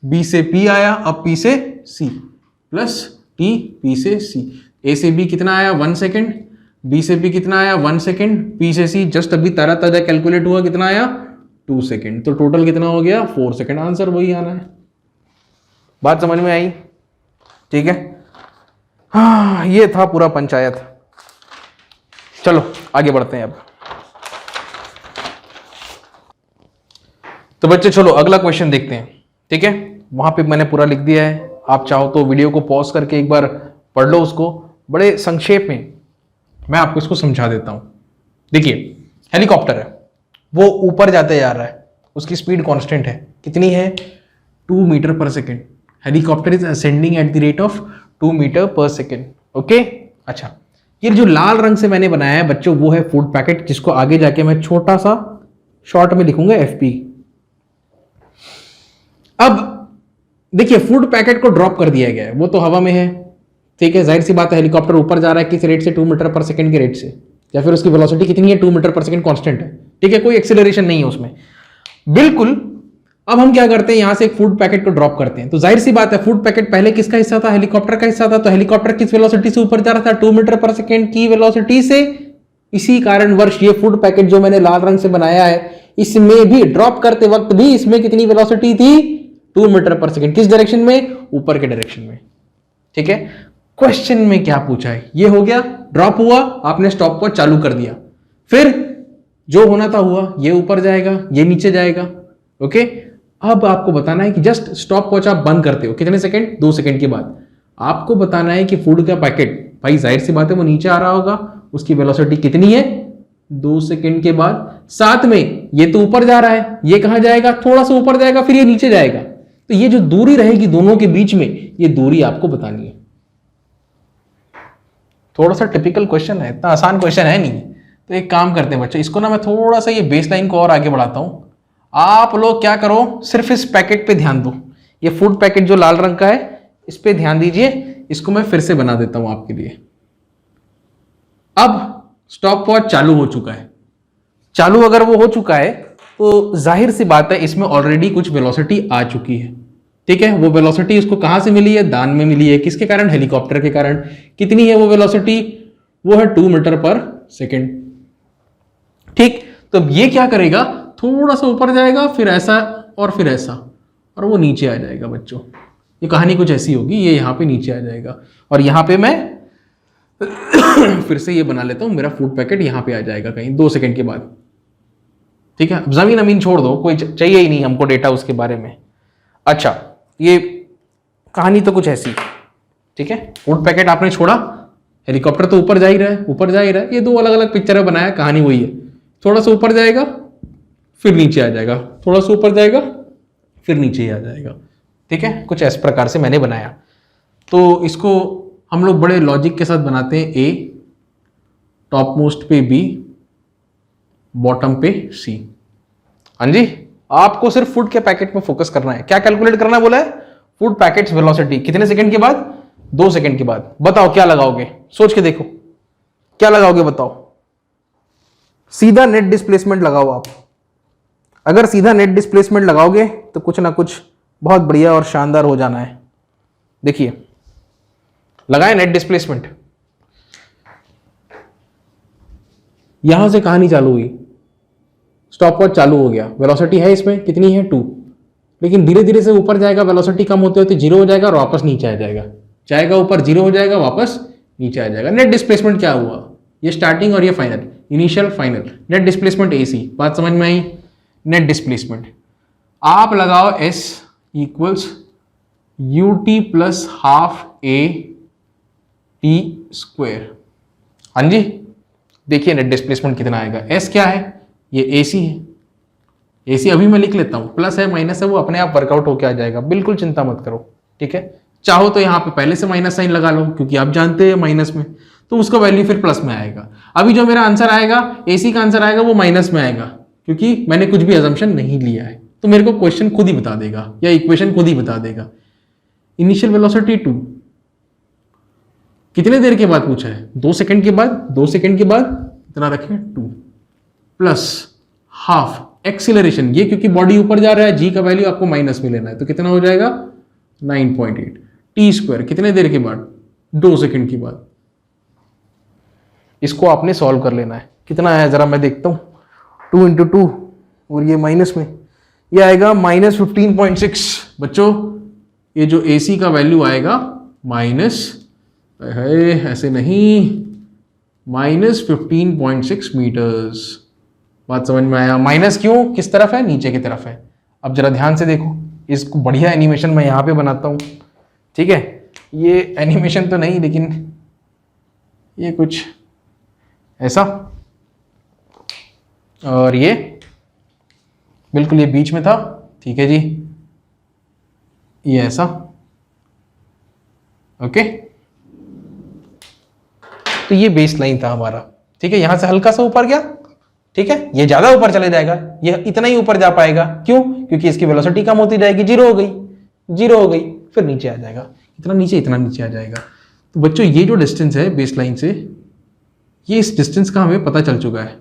बी से पी आया, अब पी से सी, प्लस टी पी से सी। ए से बी कितना आया, 1 सेकेंड, बी से बी कितना आया, 1 सेकेंड, पी से सी जस्ट अभी ताजा ताजा कैलकुलेट हुआ, कितना आया, 2 सेकेंड। तो टोटल कितना हो गया, 4 सेकेंड। आंसर वही आना है। बात समझ में आई? ठीक है, हाँ ये था पूरा पंचायत। चलो आगे बढ़ते हैं अब। तो बच्चे चलो अगला क्वेश्चन देखते हैं। ठीक है, वहां पे मैंने पूरा लिख दिया है, आप चाहो तो वीडियो को पॉज करके एक बार पढ़ लो उसको, बड़े संक्षेप में मैं आपको इसको समझा देता हूं। देखिए हेलीकॉप्टर है, वो ऊपर जाते जा रहा है, उसकी स्पीड कांस्टेंट है, कितनी है, 2 metre per second. Helicopter is ascending at the rate of 2 metre per second. Okay, अच्छा ये जो लाल रंग से मैंने बनाया है बच्चों वो है फूड पैकेट, जिसको आगे जाके मैं छोटा सा शॉर्ट में लिखूंगा एफपी। अब देखिए फूड पैकेट को ड्रॉप कर दिया गया है, वो तो हवा में है, ठीक है, जाहिर सी बात है हेलीकॉप्टर ऊपर जा रहा है किस रेट से, 2 मीटर पर सेकंड के रेट से, या फिर उसकी वेलोसिटी कितनी है, 2 मीटर पर सेकंड कांस्टेंट है, ठीक है, कोई एक्सेलरेशन नहीं है उसमें, बिल्कुल। अब हम क्या करते हैं, यहां से एक फूड पैकेट को ड्रॉप करते हैं, तो जाहिर सी बात है फूड पैकेट पहले किसका हिस्सा था, हेलीकॉप्टर का हिस्सा था, तो हेलीकॉप्टर किस वेलोसिटी से ऊपर जा रहा था, 2 मीटर पर सेकंड की वेलोसिटी से। इसी कारणवश ये फूड पैकेट जो मैंने लाल रंग से बनाया है, इसमें भी ड्रॉप करते वक्त भी इसमें कितनी वेलोसिटी थी, 2 मीटर पर सेकंड, किस डायरेक्शन में, ऊपर के डायरेक्शन में, ठीक है। क्वेश्चन में क्या पूछा है, ये हो गया, ड्रॉप हुआ, आपने स्टॉप वॉच चालू कर दिया, फिर जो होना था हुआ, ये ऊपर जाएगा, ये नीचे जाएगा, ओके। अब आपको बताना है कि जस्ट स्टॉप वॉच आप बंद करते हो कितने सेकंड, 2 सेकंड के बाद आपको बताना है कि फूड का पैकेट, भाई जाहिर सी बात है वो नीचे आ रहा होगा, उसकी वेलोसिटी कितनी है, 2 सेकंड के बाद, साथ में ये तो ऊपर जा रहा है, ये कहां जाएगा, थोड़ा सा ऊपर जाएगा, फिर ये नीचे जाएगा, तो ये जो दूरी रहेगी दोनों के बीच में, ये दूरी आपको बतानी है। थोड़ा सा टिपिकल क्वेश्चन है, इतना आसान क्वेश्चन है नहीं, तो एक काम करते हैं बच्चों, इसको ना मैं थोड़ा सा ये बेसलाइन को और आगे बढ़ाता हूं। आप लोग क्या करो, सिर्फ इस पैकेट पे ध्यान दो, ये फूड पैकेट जो लाल रंग का है इस पे ध्यान दीजिए, इसको मैं फिर से बना देता हूं आपके लिए। अब स्टॉप वॉच चालू हो चुका है, चालू अगर वो हो चुका है तो जाहिर सी बात है इसमें ऑलरेडी कुछ वेलोसिटी आ चुकी है, ठीक है। वो वेलोसिटी उसको कहां से मिली है, दान में मिली है, किसके कारण, हेलीकॉप्टर के कारण। कितनी है वो वेलोसिटी, वो है 2 मीटर पर सेकेंड, ठीक। तो ये क्या करेगा, थोड़ा सा ऊपर जाएगा, फिर ऐसा और फिर ऐसा, और वो नीचे आ जाएगा बच्चों। ये कहानी कुछ ऐसी होगी, ये यहां पे नीचे आ जाएगा, और यहां पे मैं फिर से ये बना लेता हूं, मेरा फूड पैकेट यहां पे आ जाएगा कहीं 2 सेकंड के बाद, ठीक है। जमीन अमीन छोड़ दो, कोई चाहिए ही नहीं हमको डेटा उसके बारे में। अच्छा, ये कहानी तो कुछ ऐसी, ठीक है। फूड पैकेट आपने छोड़ा, हेलीकॉप्टर तो ऊपर जा ही रहा है, ऊपर जा ही रहा है, ये 2 अलग अलग पिक्चर बनाया, कहानी वही है, थोड़ा सा ऊपर जाएगा फिर नीचे आ जाएगा, थोड़ा सा ऊपर जाएगा फिर नीचे ही आ जाएगा, ठीक है। कुछ इस प्रकार से मैंने बनाया, तो इसको हम लोग बड़े लॉजिक के साथ बनाते हैं, ए, टॉप मोस्ट पे बी, बॉटम पे सी। हाँ जी, आपको सिर्फ फूड के पैकेट में फोकस करना है। क्या कैलकुलेट करना बोला है, फूड पैकेट्स वेलोसिटी कितने सेकंड के बाद, 2 सेकंड के बाद। बताओ क्या लगाओगे, सोच के देखो क्या लगाओगे, बताओ। सीधा नेट डिस्प्लेसमेंट लगाओ आप। अगर सीधा नेट डिस्प्लेसमेंट लगाओगे तो कुछ ना कुछ बहुत बढ़िया और शानदार हो जाना है। देखिए लगाए नेट डिस्प्लेसमेंट, यहां से कहानी चालू हुई, स्टॉप वॉच चालू हो गया, वेलोसिटी है इसमें कितनी है, 2, लेकिन धीरे धीरे से ऊपर जाएगा, वेलोसिटी कम होते होते 0 हो जाएगा और वापस नीचे आ जाएगा, जाएगा ऊपर 0 हो जाएगा, वापस नीचे आ जाएगा। नेट डिस्प्लेसमेंट क्या हुआ, ये स्टार्टिंग और ये final, initial final, net displacement AC, बात समझ में आई। नेट डिस्प्लेसमेंट आप लगाओ S equals UT plus half AT square. हाँ जी, देखिए नेट डिस्प्लेसमेंट कितना आएगा, S क्या है, ये AC है, AC अभी मैं लिख लेता हूं, प्लस है माइनस है वो अपने आप वर्कआउट होके आ जाएगा, बिल्कुल चिंता मत करो, ठीक है। चाहो तो यहां पे पहले से माइनस साइन लगा लो, क्योंकि आप जानते हैं माइनस में, तो उसका वैल्यू फिर प्लस में आएगा। अभी जो मेरा आंसर आएगा, AC का आंसर आएगा, वो माइनस में आएगा, क्योंकि मैंने कुछ भी अजम्पशन नहीं लिया है, तो मेरे को क्वेश्चन खुद ही बता देगा या इक्वेशन खुद ही बता देगा। इनिशियल वेलोसिटी 2, कितने देर के बाद पूछा है, 2 सेकंड के बाद, 2 सेकंड के बाद इतना रखें 2 प्लस हाफ एक्सीलरेशन, ये क्योंकि बॉडी ऊपर जा रहा है, जी का वैल्यू आपको माइनस में लेना है, तो कितना हो जाएगा 9.8 टी स्क्वायर, कितने देर के बाद, 2 सेकंड के बाद। इसको आपने सॉल्व कर लेना है, कितना है जरा मैं देखता हूं, 2 इंटू 2 और ये माइनस में, ये आएगा -15.6। बच्चों ये जो AC का वैल्यू आएगा माइनस, ऐसे नहीं, -15.6 मीटर्स। बात समझ में आया, माइनस क्यों, किस तरफ है, नीचे की तरफ है। अब जरा ध्यान से देखो, इसको बढ़िया एनिमेशन मैं यहां पे बनाता हूं, ठीक है। ये एनिमेशन तो नहीं, लेकिन ये कुछ ऐसा, और ये बिल्कुल ये बीच में था, ठीक है जी, ये ऐसा, ओके। तो ये बेस लाइन था हमारा, ठीक है। यहां से हल्का सा ऊपर गया, ठीक है, ये ज्यादा ऊपर चले जाएगा, ये इतना ही ऊपर जा पाएगा, क्यों? क्योंकि इसकी वेलोसिटी कम होती जाएगी, जीरो हो गई, जीरो हो गई, फिर नीचे आ जाएगा, इतना नीचे इतना नीचे आ जाएगा। तो बच्चों ये जो डिस्टेंस है बेस लाइन से, ये इस डिस्टेंस का हमें पता चल चुका है,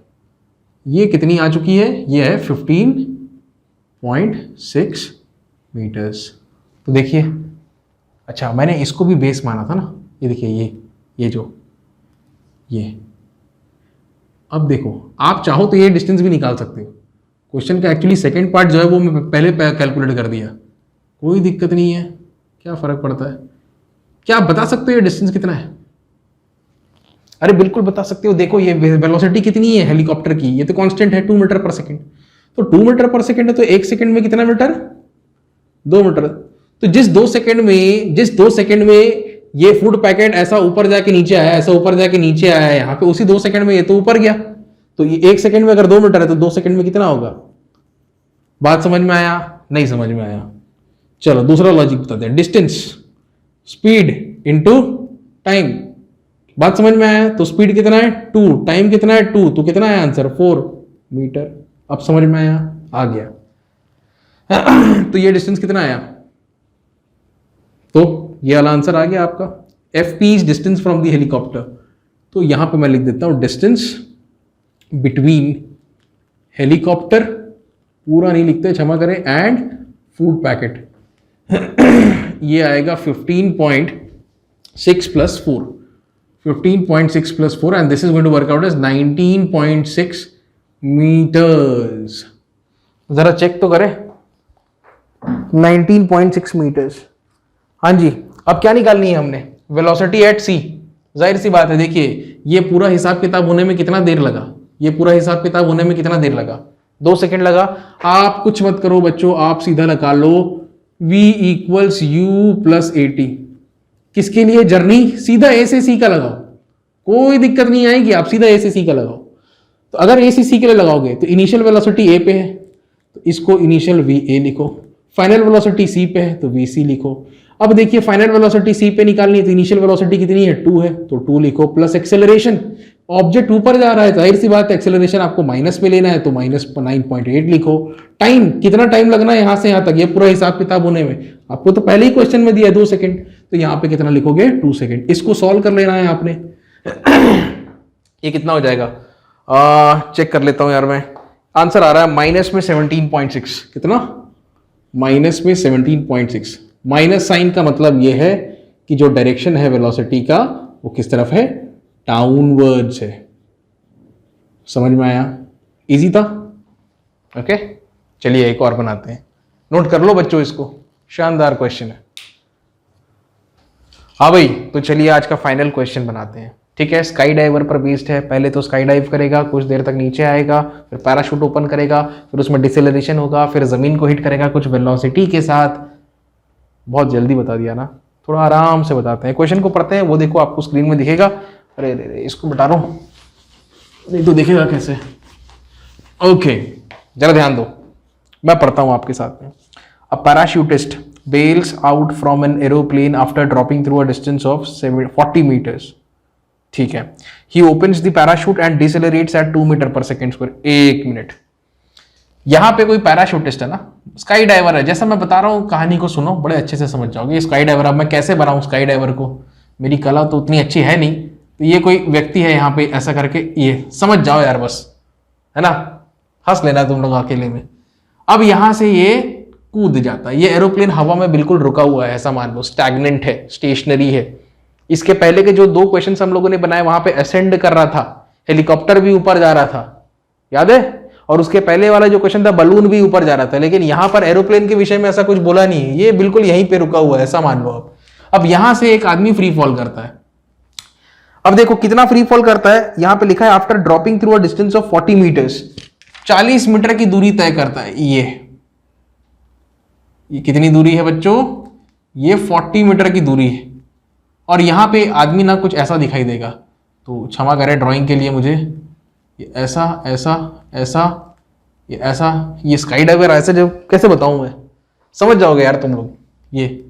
ये कितनी आ चुकी है, ये है 15.6 मीटर्स। तो देखिए, अच्छा मैंने इसको भी बेस माना था ना, ये देखिए ये जो ये, अब देखो आप चाहो तो ये डिस्टेंस भी निकाल सकते हो। क्वेश्चन का एक्चुअली सेकंड पार्ट जो है वो मैं पहले कैलकुलेट कर दिया, कोई दिक्कत नहीं है, क्या फर्क पड़ता है। क्या आप बता सकते हो ये डिस्टेंस कितना है? अरे बिल्कुल बता सकते हो। देखो ये वेलोसिटी कितनी है हेलीकॉप्टर की, ये तो कांस्टेंट है 2 मीटर पर सेकंड। तो 2 मीटर पर सेकंड है तो 1 सेकंड में कितना मीटर? 2 मीटर। तो जिस 2 सेकंड में ये फूड पैकेट ऐसा ऊपर जाके नीचे आया, ऐसा ऊपर जाके नीचे आया है, यहाँ पे उसी 2 सेकंड में ये तो ऊपर गया। तो ये 1 सेकंड में अगर 2 मीटर है तो 2 सेकंड में कितना होगा? बात समझ में आया? नहीं समझ में आया? चलो दूसरा लॉजिक बताते हैं। Distance speed into time. बात समझ में आया? तो स्पीड कितना है 2, टाइम कितना है 2, तो कितना है आंसर 4 मीटर। अब समझ में आया? आ गया। तो ये डिस्टेंस कितना आया? तो ये वाला आंसर आ गया आपका। FP is distance from the helicopter. तो यहां पे मैं लिख देता हूं डिस्टेंस बिटवीन हेलीकॉप्टर, पूरा नहीं लिखते क्षमा करें, एंड फूड पैकेट। ये आएगा 15.6 plus 4, 15.6 plus 4 and this is going to work out as 19.6 metres. जरा चेक तो करें, 19.6 मीटर्स। हाँ जी, अब क्या निकालनी है हमने? वेलोसिटी एट सी। जाहिर सी बात है, देखिए ये पूरा हिसाब किताब होने में कितना देर लगा, ये पूरा हिसाब किताब होने में कितना देर लगा? 2 सेकंड लगा। आप कुछ मत करो बच्चों, आप सीधा लगा लो V = U + AT। किसके लिए जर्नी? सीधा A से C का लगाओ, कोई दिक्कत नहीं आएगी, आप सीधा A से C का लगाओ। तो अगर A से C के लिए लगाओगे तो इनिशियल वेलोसिटी A पे है तो इसको इनिशियल VA लिखो, फाइनल वेलोसिटी C पे है तो VC लिखो। अब देखिए फाइनल वेलोसिटी C पे निकालनी है तो इनिशियल वेलोसिटी कितनी है 2 है तो 2 लिखो, प्लस एक्सेलरेशन, ऑब्जेक्ट ऊपर जा रहा है जाहिर सी बात है एक्सेलरेशन आपको माइनस में लेना है तो -9.8 लिखो। टाइम, कितना टाइम लगना है यहां से यहां तक, ये पूरा हिसाब किताब होने में? आपको तो पहले ही क्वेश्चन में दिया है 2 सेकंड, तो यहां पे कितना लिखोगे 2 सेकंड। इसको सॉल्व कर लेना है आपने। ये कितना हो जाएगा? चेक कर लेता हूं यार मैं। आंसर आ रहा है माइनस में 17.6। कितना? माइनस में 17.6। माइनस साइन का मतलब यह है कि जो डायरेक्शन है वेलोसिटी का वो किस तरफ है? डाउनवर्ड्स है। समझ में आया? इजी था? ओके, चलिए एक और बनाते हैं। नोट कर लो बच्चों इसको, शानदार क्वेश्चन है। हाँ भाई, तो चलिए आज का फाइनल क्वेश्चन बनाते हैं। ठीक है, स्काई डाइवर पर बेस्ड है। पहले तो स्काई डाइव करेगा, कुछ देर तक नीचे आएगा, फिर पैराशूट ओपन करेगा, फिर उसमें डिसेलरेशन होगा, फिर जमीन को हिट करेगा कुछ वेलोसिटी के साथ। बहुत जल्दी बता दिया ना, थोड़ा आराम से बताते हैं। क्वेश्चन को पढ़ते हैं, वो देखो आपको स्क्रीन में दिखेगा। अरे अरे इसको बता रहा हूँ, नहीं तो दिखेगा कैसे? ओके, जरा ध्यान दो, मैं पढ़ता हूँ आपके साथ में। अ parachutist bails out from an aeroplane after dropping through a distance of 40 meters. ठीक है, he opens the parachute and decelerates at 2 metre per second square. 1 minute, यहां पे कोई पैराशूटिस्ट है ना, स्काई डाइवर है। जैसा मैं बता रहा हूं, कहानी को सुनो, बड़े अच्छे से समझ जाओगे। स्काई डाइवर, अब मैं कैसे बनाऊं स्काई डाइवर को, मेरी कला तो उतनी अच्छी है नहीं। तो ये कोई व्यक्ति है यहाँ पे ऐसा करके, ये समझ जाओ यार बस, है ना, हंस लेना तुम लोग अकेले में। अब यहां से ये कूद जाता है। ये एरोप्लेन हवा में बिल्कुल रुका हुआ है, ऐसा मान लो, स्टैग्नेंट है, स्टेशनरी है। इसके पहले के जो 2 क्वेश्चन हम लोगों ने बनाए वहां पे असेंड कर रहा था, हेलीकॉप्टर भी ऊपर जा रहा था, याद है? और उसके पहले वाला जो क्वेश्चन था बलून भी ऊपर जा रहा था। लेकिन यहां पर एरोप्लेन के विषय में ऐसा कुछ बोला नहीं है, ये बिल्कुल यहीं पे रुका हुआ है, ऐसा मान लो। अब यहां से एक आदमी फ्री फॉल करता है। अब देखो कितना फ्री फॉल करता है, यहां पे लिखा है after dropping through a distance of 40 metres. 40 metre की दूरी तय करता है। ये कितनी दूरी है बच्चों? ये 40 मीटर की दूरी है। और यहां पे आदमी ना कुछ ऐसा दिखाई देगा, तो क्षमा करें ड्राइंग के लिए मुझे, ये ऐसा ऐसा ऐसा, ये ऐसा, ये स्काई डाइवर ऐसे, जो कैसे बताऊं मैं, समझ जाओगे यार तुम लोग। ये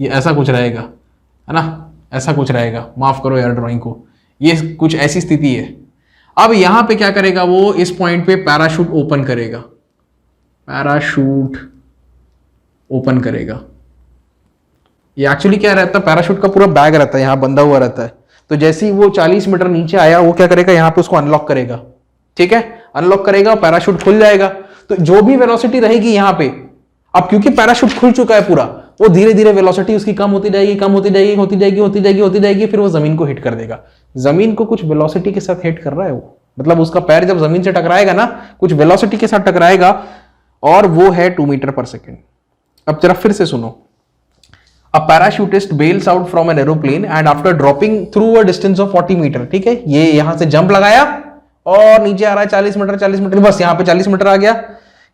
ऐसा कुछ रहेगा, है ना, ऐसा कुछ रहेगा, माफ करो यार ड्राइंग को, ये कुछ ऐसी स्थिति है। अब यहां पे क्या करेगा वो, इस पॉइंट पे पैराशूट ओपन करेगा, पैराशूट ओपन करेगा। ये एक्चुअली क्या रहता है, पैराशूट का पूरा बैग रहता है, यहां बंधा हुआ रहता है। तो जैसे ही वो 40 मीटर नीचे आया, वो क्या करेगा, यहां पे उसको अनलॉक करेगा, ठीक है, अनलॉक करेगा, पैराशूट खुल जाएगा। तो जो भी वेलोसिटी रहेगी यहां पे, अब क्योंकि पैराशूट खुल चुका है पूरा, वो धीरे धीरे वेलोसिटी उसकी कम होती जाएगी, कम होती जाएगी, होती जाएगी, होती जाएगी, होती जाएगी, फिर वो जमीन को हिट कर देगा। जमीन को कुछ वेलोसिटी के साथ हिट कर रहा है वो, मतलब उसका पैर जब जमीन से टकराएगा ना, कुछ वेलोसिटी के साथ टकराएगा, और वो है 2 मीटर पर सेकेंड। अब जरा फिर से सुनो। A parachutist bails out from an aeroplane and after dropping through a distance of 40 metre, ठीक है, ये यहां से जंप लगाया और नीचे आ रहा है 40 मीटर, 40 मीटर, बस यहां पे 40 मीटर आ गया।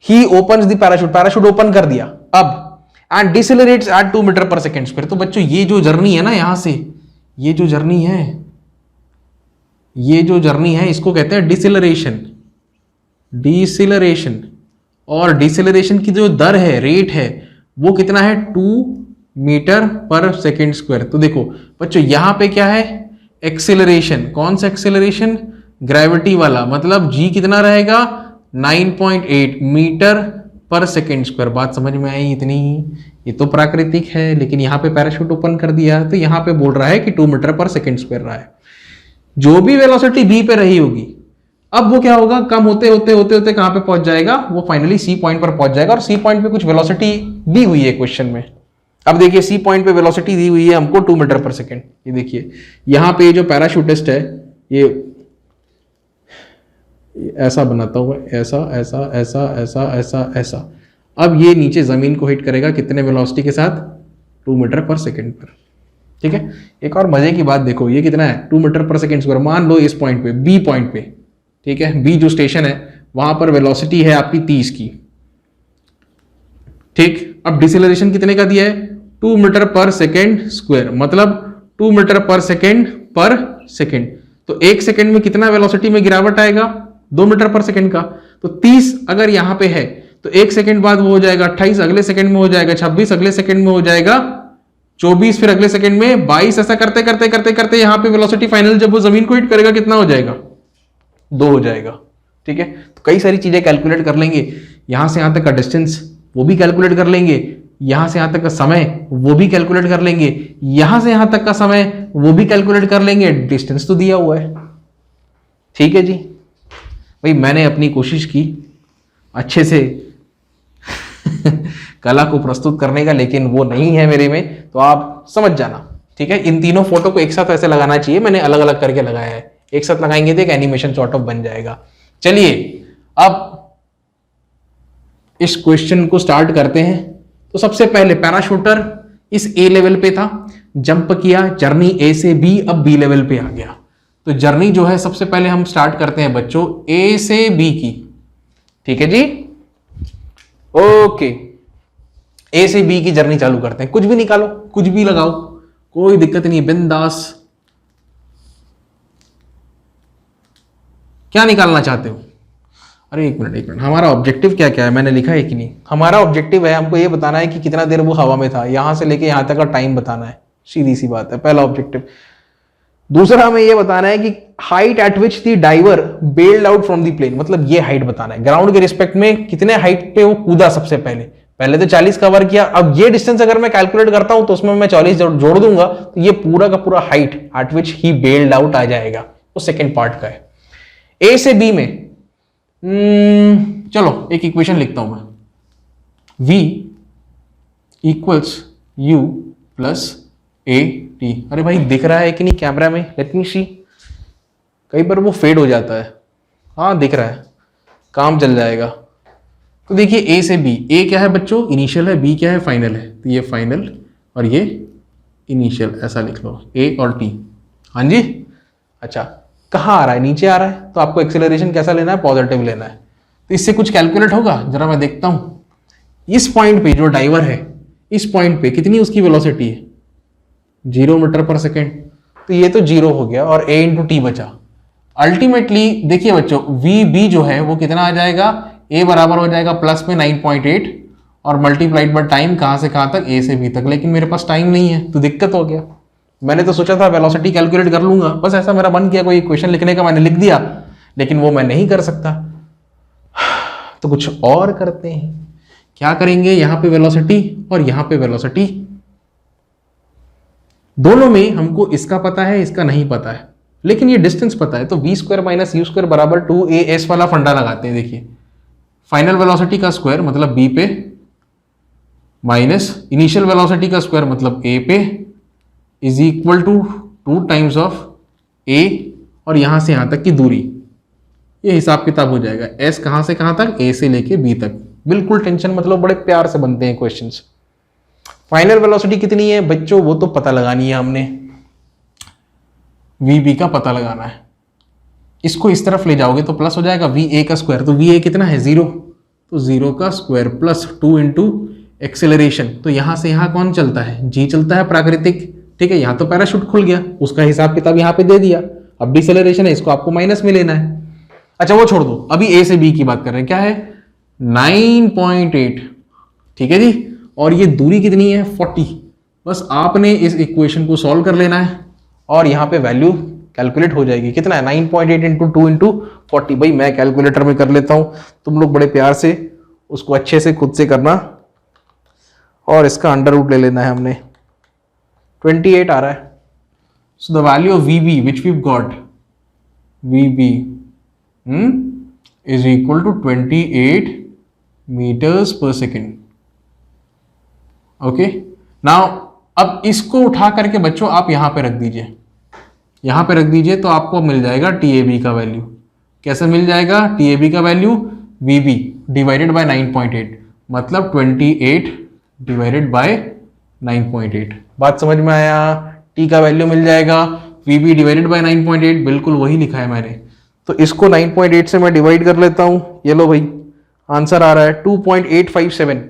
He opens the parachute, parachute open कर दिया अब, and decelerates at 2 metre per second square. तो बच्चों ये जो जर्नी है ना, यहां से ये जो जर्नी है, ये जो जर्नी है, इसको कहते हैं डिसेलरेशन। डिसेलरेशन, और डिसेलरेशन की जो दर है, रेट है, वो कितना है, 2 मीटर पर सेकेंड स्क्वायर। तो देखो बच्चों यहां पे क्या है, एक्सेलरेशन। कौन सा एक्सेलरेशन, ग्रेविटी वाला, मतलब जी कितना रहेगा, 9.8 मीटर पर सेकेंड स्क्वायर। बात समझ में आई इतनी ही, ये तो प्राकृतिक है, लेकिन यहां पे पैराशूट ओपन कर दिया, तो यहां पे बोल रहा है कि 2 मीटर पर सेकेंड स्क्वायर रहा है। जो भी वेलोसिटी बी पे रही होगी, अब वो क्या होगा, कम होते होते होते होते कहां पे पहुंच जाएगा, वो फाइनली सी पॉइंट पर पहुंच जाएगा। और सी पॉइंट पे कुछ वेलोसिटी दी हुई है क्वेश्चन में। अब देखिए सी पॉइंट पे वेलोसिटी दी हुई है हमको 2 मीटर पर सेकेंड। ये देखिए यहां पे जो पैराशूटिस्ट है, ये ऐसा बनाता हुआ, ऐसा ऐसा ऐसा ऐसा ऐसा ऐसा। अब ये नीचे जमीन को हिट करेगा कितने वेलोसिटी के साथ, 2 मीटर पर सेकेंड पर, ठीक है। एक और मजे की बात देखो, ये कितना है, 2 मीटर पर सेकेंड स्क्वायर। मान लो इस पॉइंट पे, बी पॉइंट पे, ठीक है, बी जो स्टेशन है वहां पर वेलोसिटी है आपकी 30 की, ठीक। अब डिसेलरेशन कितने का दिया है, 2 मीटर पर सेकेंड स्क्वायर, मतलब 2 मीटर पर सेकेंड। तो 1 सेकेंड में कितना वेलोसिटी में गिरावट आएगा, 2 मीटर पर सेकेंड का। तो 30 अगर यहां पे है, तो 1 सेकेंड बाद वो हो जाएगा 28, अगले सेकेंड में हो जाएगा 26, अगले सेकेंड में हो जाएगा 24, फिर अगले सेकेंड में 22। ऐसा करते करते करते करते यहां पे वेलोसिटी फाइनल जब वो जमीन को हिट करेगा कितना हो जाएगा, 2 हो जाएगा, ठीक है। तो कई सारी चीजें कैलकुलेट कर लेंगे, यहां से यहां तक का डिस्टेंस वो भी कैलकुलेट कर लेंगे, यहां से यहां तक का समय वो भी कैलकुलेट कर लेंगे, यहां से यहां तक का समय वो भी कैलकुलेट कर लेंगे, डिस्टेंस तो दिया हुआ है, ठीक है जी। भाई मैंने अपनी कोशिश की अच्छे से कला को प्रस्तुत करने का, लेकिन वो नहीं है मेरे में, तो आप समझ जाना, ठीक है। इन तीनों फोटो को एक साथ ऐसे लगाना चाहिए, मैंने अलग अलग करके लगाया है, एक साथ लगाएंगे तो एक एनिमेशन सॉर्ट ऑफ बन जाएगा। चलिए अब इस क्वेश्चन को स्टार्ट करते हैं। तो सबसे पहले पैराशूटर इस ए लेवल पे था, जंप किया, जर्नी ए से बी, अब बी लेवल पे आ गया। तो जर्नी जो है सबसे पहले हम स्टार्ट करते हैं बच्चों ए से बी की, ठीक है जी, ओके। ए से बी की जर्नी चालू करते हैं, कुछ भी निकालो, कुछ भी लगाओ, कोई दिक्कत नहीं, बिंदास। क्या निकालना चाहते हो, अरे एक मिनट हमारा ऑब्जेक्टिव क्या क्या है, मैंने लिखा है कि नहीं। हमारा ऑब्जेक्टिव है, हमको ये बताना है कि कितना देर वो हवा में था, यहां से लेके यहां तक का टाइम बताना है, सीधी सी बात है, पहला ऑब्जेक्टिव। दूसरा हमें ये बताना है कि height at which the diver bailed out from the plane, मतलब ये हाइट बताना है, ग्राउंड के रिस्पेक्ट में कितने हाइट पे वो कूदा सबसे पहले तो 40 कवर किया। अब ये डिस्टेंस अगर मैं कैलकुलेट करता हूं तो उसमें मैं 40 जोड़ दूंगा, तो ये पूरा का पूरा height at which he bailed out आ जाएगा, वो सेकेंड पार्ट का है। ए से बी में चलो एक इक्वेशन लिखता हूं मैं, v equals u plus a T. अरे भाई दिख रहा है कि नहीं कैमरा में, लेट मी सी, कई बार वो फेड हो जाता है, हाँ दिख रहा है, काम चल जाएगा। तो देखिए ए से बी, ए क्या है बच्चों, इनिशियल है, बी क्या है, फाइनल है, तो ये फाइनल और ये इनिशियल, ऐसा लिख लो, ए और टी, हाँ जी। अच्छा कहाँ आ रहा है, नीचे आ रहा है, तो आपको एक्सेलरेशन कैसा लेना है, पॉजिटिव लेना है। तो इससे कुछ कैलकुलेट होगा, जरा मैं देखता हूं। इस पॉइंट पे जो डाइवर है, इस पॉइंट पे कितनी उसकी वेलोसिटी है, 0 मीटर पर सेकेंड, तो ये तो 0 हो गया और a इंटू टी बचा। अल्टीमेटली देखिए बच्चों, वी बी जो है वो कितना आ जाएगा, a बराबर हो जाएगा प्लस में 9.8 और मल्टीप्लाइड बाय टाइम, कहां से कहां तक, a से b तक। लेकिन मेरे पास टाइम नहीं है तो दिक्कत हो गया, मैंने तो सोचा था वेलोसिटी कैलकुलेट कर लूंगा, बस ऐसा मेरा मन किया कोई इक्वेशन लिखने का, मैंने लिख दिया, लेकिन वो मैं नहीं कर सकता। तो कुछ और करते हैं। क्या करेंगे, यहां पे वेलोसिटी और यहां पे वेलोसिटी, दोनों में हमको इसका पता है, इसका नहीं पता है, लेकिन ये डिस्टेंस पता है। तो v square minus u square बराबर 2as वाला फंडा लगाते हैं। देखिए फाइनल वेलोसिटी का स्क्वायर मतलब b पे, माइनस इनिशियल वेलोसिटी का स्क्वायर मतलब a पे, is equal to 2 times of a और यहां से यहां तक की दूरी। ये हिसाब किताब हो जाएगा। s कहां से कहां तक, a से लेके b तक। बिल्कुल टेंशन मतलब, बड़े प्यार से बनते हैं क्वेश्चंस। फाइनल वेलोसिटी कितनी है बच्चों, वो तो पता लगानी है हमने, vb का पता लगाना है। इसको इस तरफ ले जाओगे तो प्लस हो जाएगा va का स्क्वायर, तो va कितना है 0, तो 0 का स्क्वायर प्लस 2 इंटू एक्सेलरेशन। तो यहां से यहां कौन चलता है, g चलता है प्राकृतिक, ठीक है। यहां तो पैराशूट खुल गया, उसका हिसाब किताब यहां पे दे दिया। अब डिसेलरेशन है, इसको आपको माइनस में लेना है। अच्छा वो छोड़ दो, अभी a से b की बात कर रहे हैं। क्या है 9.8, ठीक है जी। और ये दूरी कितनी है 40। बस आपने इस इक्वेशन को सॉल्व कर लेना है और यहाँ पे वैल्यू कैलकुलेट हो जाएगी। कितना है 9.8 इंटू 2 इंटू 40। भाई मैं कैलकुलेटर में कर लेता हूँ, तुम लोग बड़े प्यार से उसको अच्छे से खुद से करना और इसका अंडर रूट ले लेना है हमने। 28 आ रहा है। So the value of VB which we got, VB is equal to 28 metres per second. Okay now अब इसको उठा करके बच्चों आप यहां पे रख दीजिए, यहां पे रख दीजिए, तो आपको मिल जाएगा TAB का वैल्यू। कैसे मिल जाएगा TAB का वैल्यू, VB डिवाइडेड बाय 9.8 मतलब 28 डिवाइडेड बाय 9.8। बात समझ में आया। T का वैल्यू मिल जाएगा VB डिवाइडेड बाय 9.8, बिल्कुल वही लिखा है मैंने। तो इसको 9.8 से मैं डिवाइड कर लेता हूं, ये लो भाई आंसर आ रहा है 2.857।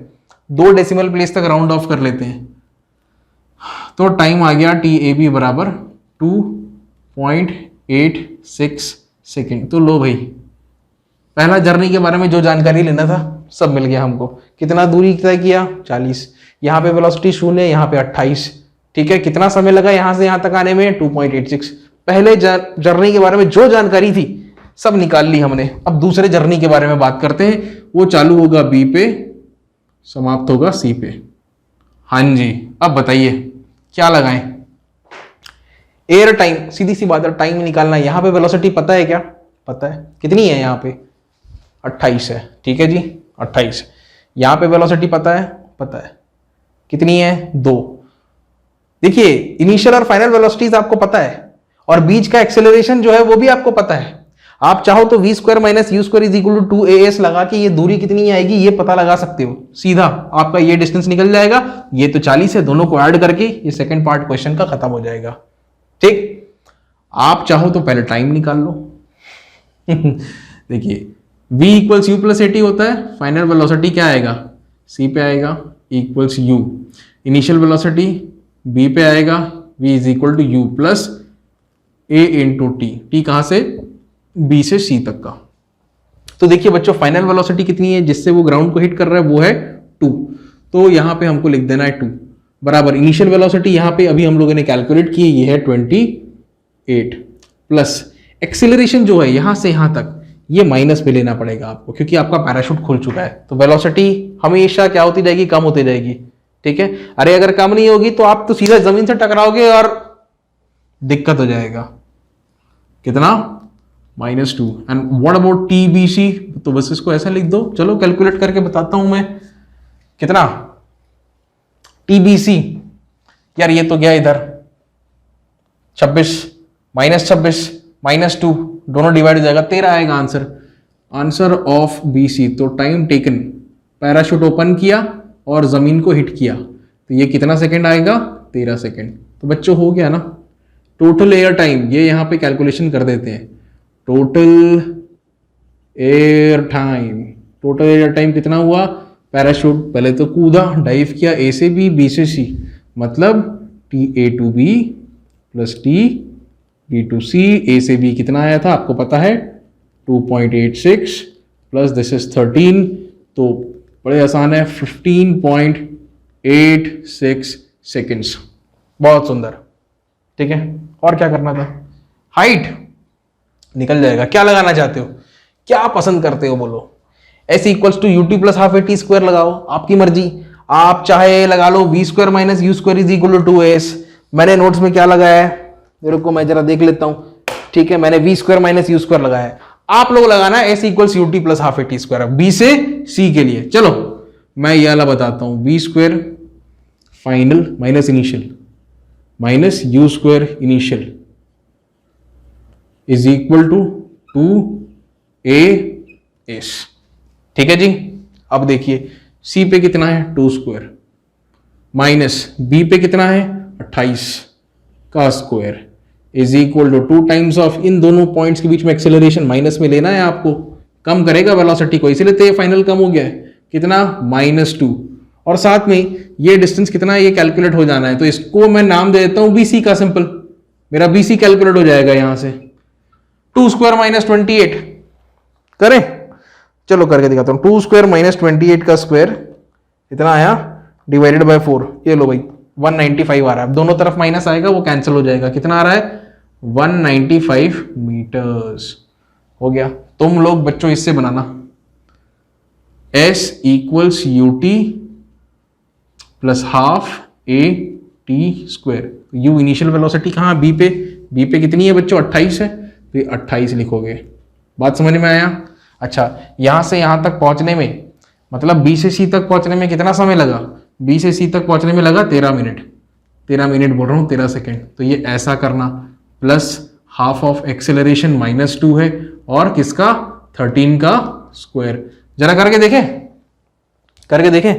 2 डेसिमल प्लेस तक राउंड ऑफ कर लेते हैं, तो टाइम आ गया TAB बराबर 2.86 सेकेंड। तो लो भाई पहला जर्नी के बारे में जो जानकारी लेना था सब मिल गया हमको। कितना दूरी तय किया 40, यहाँ पे वेलोसिटी 0, यहाँ पे 28, ठीक है। कितना समय लगा यहाँ से यहाँ तक आने में 2.86। पहले जर्नी के बारे में जो जानकारी थी सब निकाल ली हमने। अब दूसरे जर्नी के बारे में बात करते हैं। वो चालू होगा B पे, समाप्त होगा C पे। हाँ जी अब बताइए क्या लगाएं। एयर टाइम, सीधी सी बात है, टाइम निकालना है। यहां पे वेलोसिटी पता है क्या, पता है कितनी है, यहाँ पे 28 है, ठीक है जी 28। यहां पे वेलोसिटी पता है, पता है कितनी है 2। देखिए इनिशियल और फाइनल वेलोसिटीज आपको पता है और बीच का एक्सेलरेशन जो है वो भी आपको पता है। आप चाहो तो v square minus u square is equal to 2as लगा के ये दूरी कितनी आएगी ये पता लगा सकते हो। सीधा आपका ये डिस्टेंस निकल जाएगा। ये तो 40 है, दोनों को ऐड करके ये सेकंड पार्ट क्वेश्चन का खत्म हो जाएगा। ठीक, आप चाहो तो पहले टाइम निकाल लो। देखिए v equals u plus a t होता है, फाइनल वेलोसिटी क्या आएगा c पे आएगा equals u, initial velocity b पे आएगा v is equal to u plus a into t कहां से B से C तक का। तो देखिए बच्चों फाइनल वेलोसिटी कितनी है जिससे वो ग्राउंड को हिट कर रहा है, वो है 2। तो यहां पे हमको लिख देना है 2 बराबर इनिशियल वेलोसिटी यहां पे अभी हम लोगों ने कैलकुलेट की, ये है 28 प्लस एक्सीलरेशन जो है यहां से यहां तक ये माइनस में लेना पड़ेगा आपको क्योंकि आपका पैराशूट खुल चुका है। तो वेलोसिटी हमेशा क्या होती जाएगी, कम होती जाएगी। ठीक है, अरे अगर कम नहीं होगी तो आप तो सीधा जमीन से टकराओगे और दिक्कत हो जाएगा। कितना -2। एंड व्हाट अबाउट TBC, तो बस इसको ऐसा लिख दो। चलो कैलकुलेट करके बताता हूं मैं कितना TBC। यार ये तो गया इधर 26 -2 दोनों डिवाइड हो जाएगा, 13 आएगा आंसर। Answer of BC। तो टाइम टेकन, पैराशूट ओपन किया और जमीन को हिट किया, तो ये कितना सेकंड आएगा 13 सेकंड। तो बच्चों हो गया ना। टोटल एयर टाइम ये यहां पे कैलकुलेशन कर देते हैं। टोटल एयर टाइम कितना हुआ, पैराशूट पहले तो कूदा, डाइव किया A से B से C, मतलब TA to B plus B to C। A से B कितना आया था आपको पता है 2.86 प्लस दिस इज 13, तो बड़े आसान है 15.86 सेकेंड्स। बहुत सुंदर। ठीक है, और क्या करना था, हाइट निकल जाएगा। क्या लगाना चाहते हो, क्या पसंद करते हो बोलो। S equals to ut plus half a t square लगाओ, आपकी मर्जी। आप चाहे लगा लो v square minus u square is equal to 2s। मैंने नोट्स में क्या लगाया है, मेरे को मैं जरा देख लेता हूं। ठीक है, मैंने v square minus u square लगाया है। आप लोग लगाना s equals u t plus half a t square, B से सी के लिए। चलो मैं ये वाला बताता हूं, v square final minus initial minus u square initial is equal to 2as। ठीक है जी। अब देखिए सी पे कितना है 2 स्क्वायर माइनस बी पे कितना है 28 का square is equal to 2 times of इन दोनों पॉइंट्स के बीच में एक्सेलरेशन माइनस में लेना है आपको, कम करेगा वेलोसिटी को, इसीलिए तो ये फाइनल कम हो गया है कितना -2। और साथ में ये डिस्टेंस कितना है ये कैलकुलेट हो जाना है, तो इसको मैं नाम दे देता हूं बीसी का, सिंपल मेरा बीसी कैलकुलेट हो जाएगा यहां से 2 स्क्वायर माइनस 28 करें। चलो करके दिखाता हूं, 2 स्क्वायर माइनस 28 का स्क्वायर इतना आया डिवाइडेड बाय 4, ये लो भाई 195 आ रहा है। अब दोनों तरफ माइनस आएगा वो कैंसिल हो जाएगा, कितना आ रहा है 195 मीटर्स हो गया। तुम लोग बच्चों इससे बनाना S equals u t plus half a t square. You initial velocity कहाँ, बी पे, बी पे कितनी है बच्चों 28 है, तो ये 28 लिखोगे। बात समझ में आया। अच्छा यहां से यहां तक पहुंचने में, मतलब बी से सी तक पहुंचने में कितना समय लगा, बी से सी तक पहुंचने में लगा 13 मिनट, 13 मिनट बोल रहा हूं 13 सेकेंड। तो ये ऐसा करना, प्लस हाफ ऑफ एक्सेलरेशन -2 है और किसका 13 का स्क्वायर। जरा करके देखें, करके देखें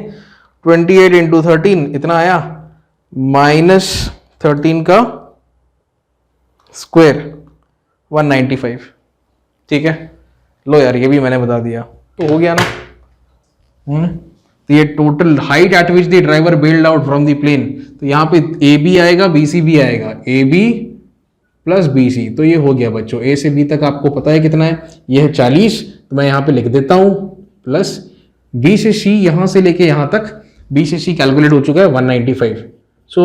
28 इंटू 13 इतना आया -13 का स्क्वायर 195। ठीक है, लो यार ये भी मैंने बता दिया तो हो गया ना। तो ये total height at which the driver bailed out from the plane, तो यहाँ पे ए बी आएगा बी सी भी आएगा, A B plus B C, तो ये हो गया बच्चों। ए से बी तक आपको पता है कितना है, ये है 40, तो मैं यहाँ पे लिख देता हूँ प्लस बी से सी, यहाँ से लेके यहाँ तक बी से सी कैलकुलेट हो चुका है 195। सो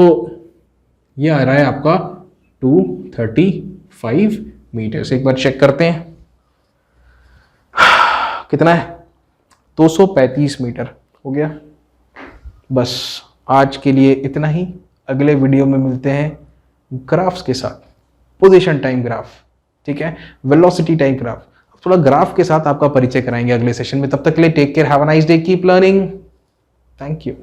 ये आ रहा है आपका 235 मीटर। एक बार चेक करते हैं कितना है 235 मीटर हो गया। बस आज के लिए इतना ही, अगले वीडियो में मिलते हैं ग्राफ्स के साथ, पोजीशन टाइम ग्राफ, ठीक है, वेलोसिटी टाइम ग्राफ, थोड़ा ग्राफ के साथ आपका परिचय कराएंगे अगले सेशन में। तब तक के लिए take care, have a nice day, keep learning, thank you.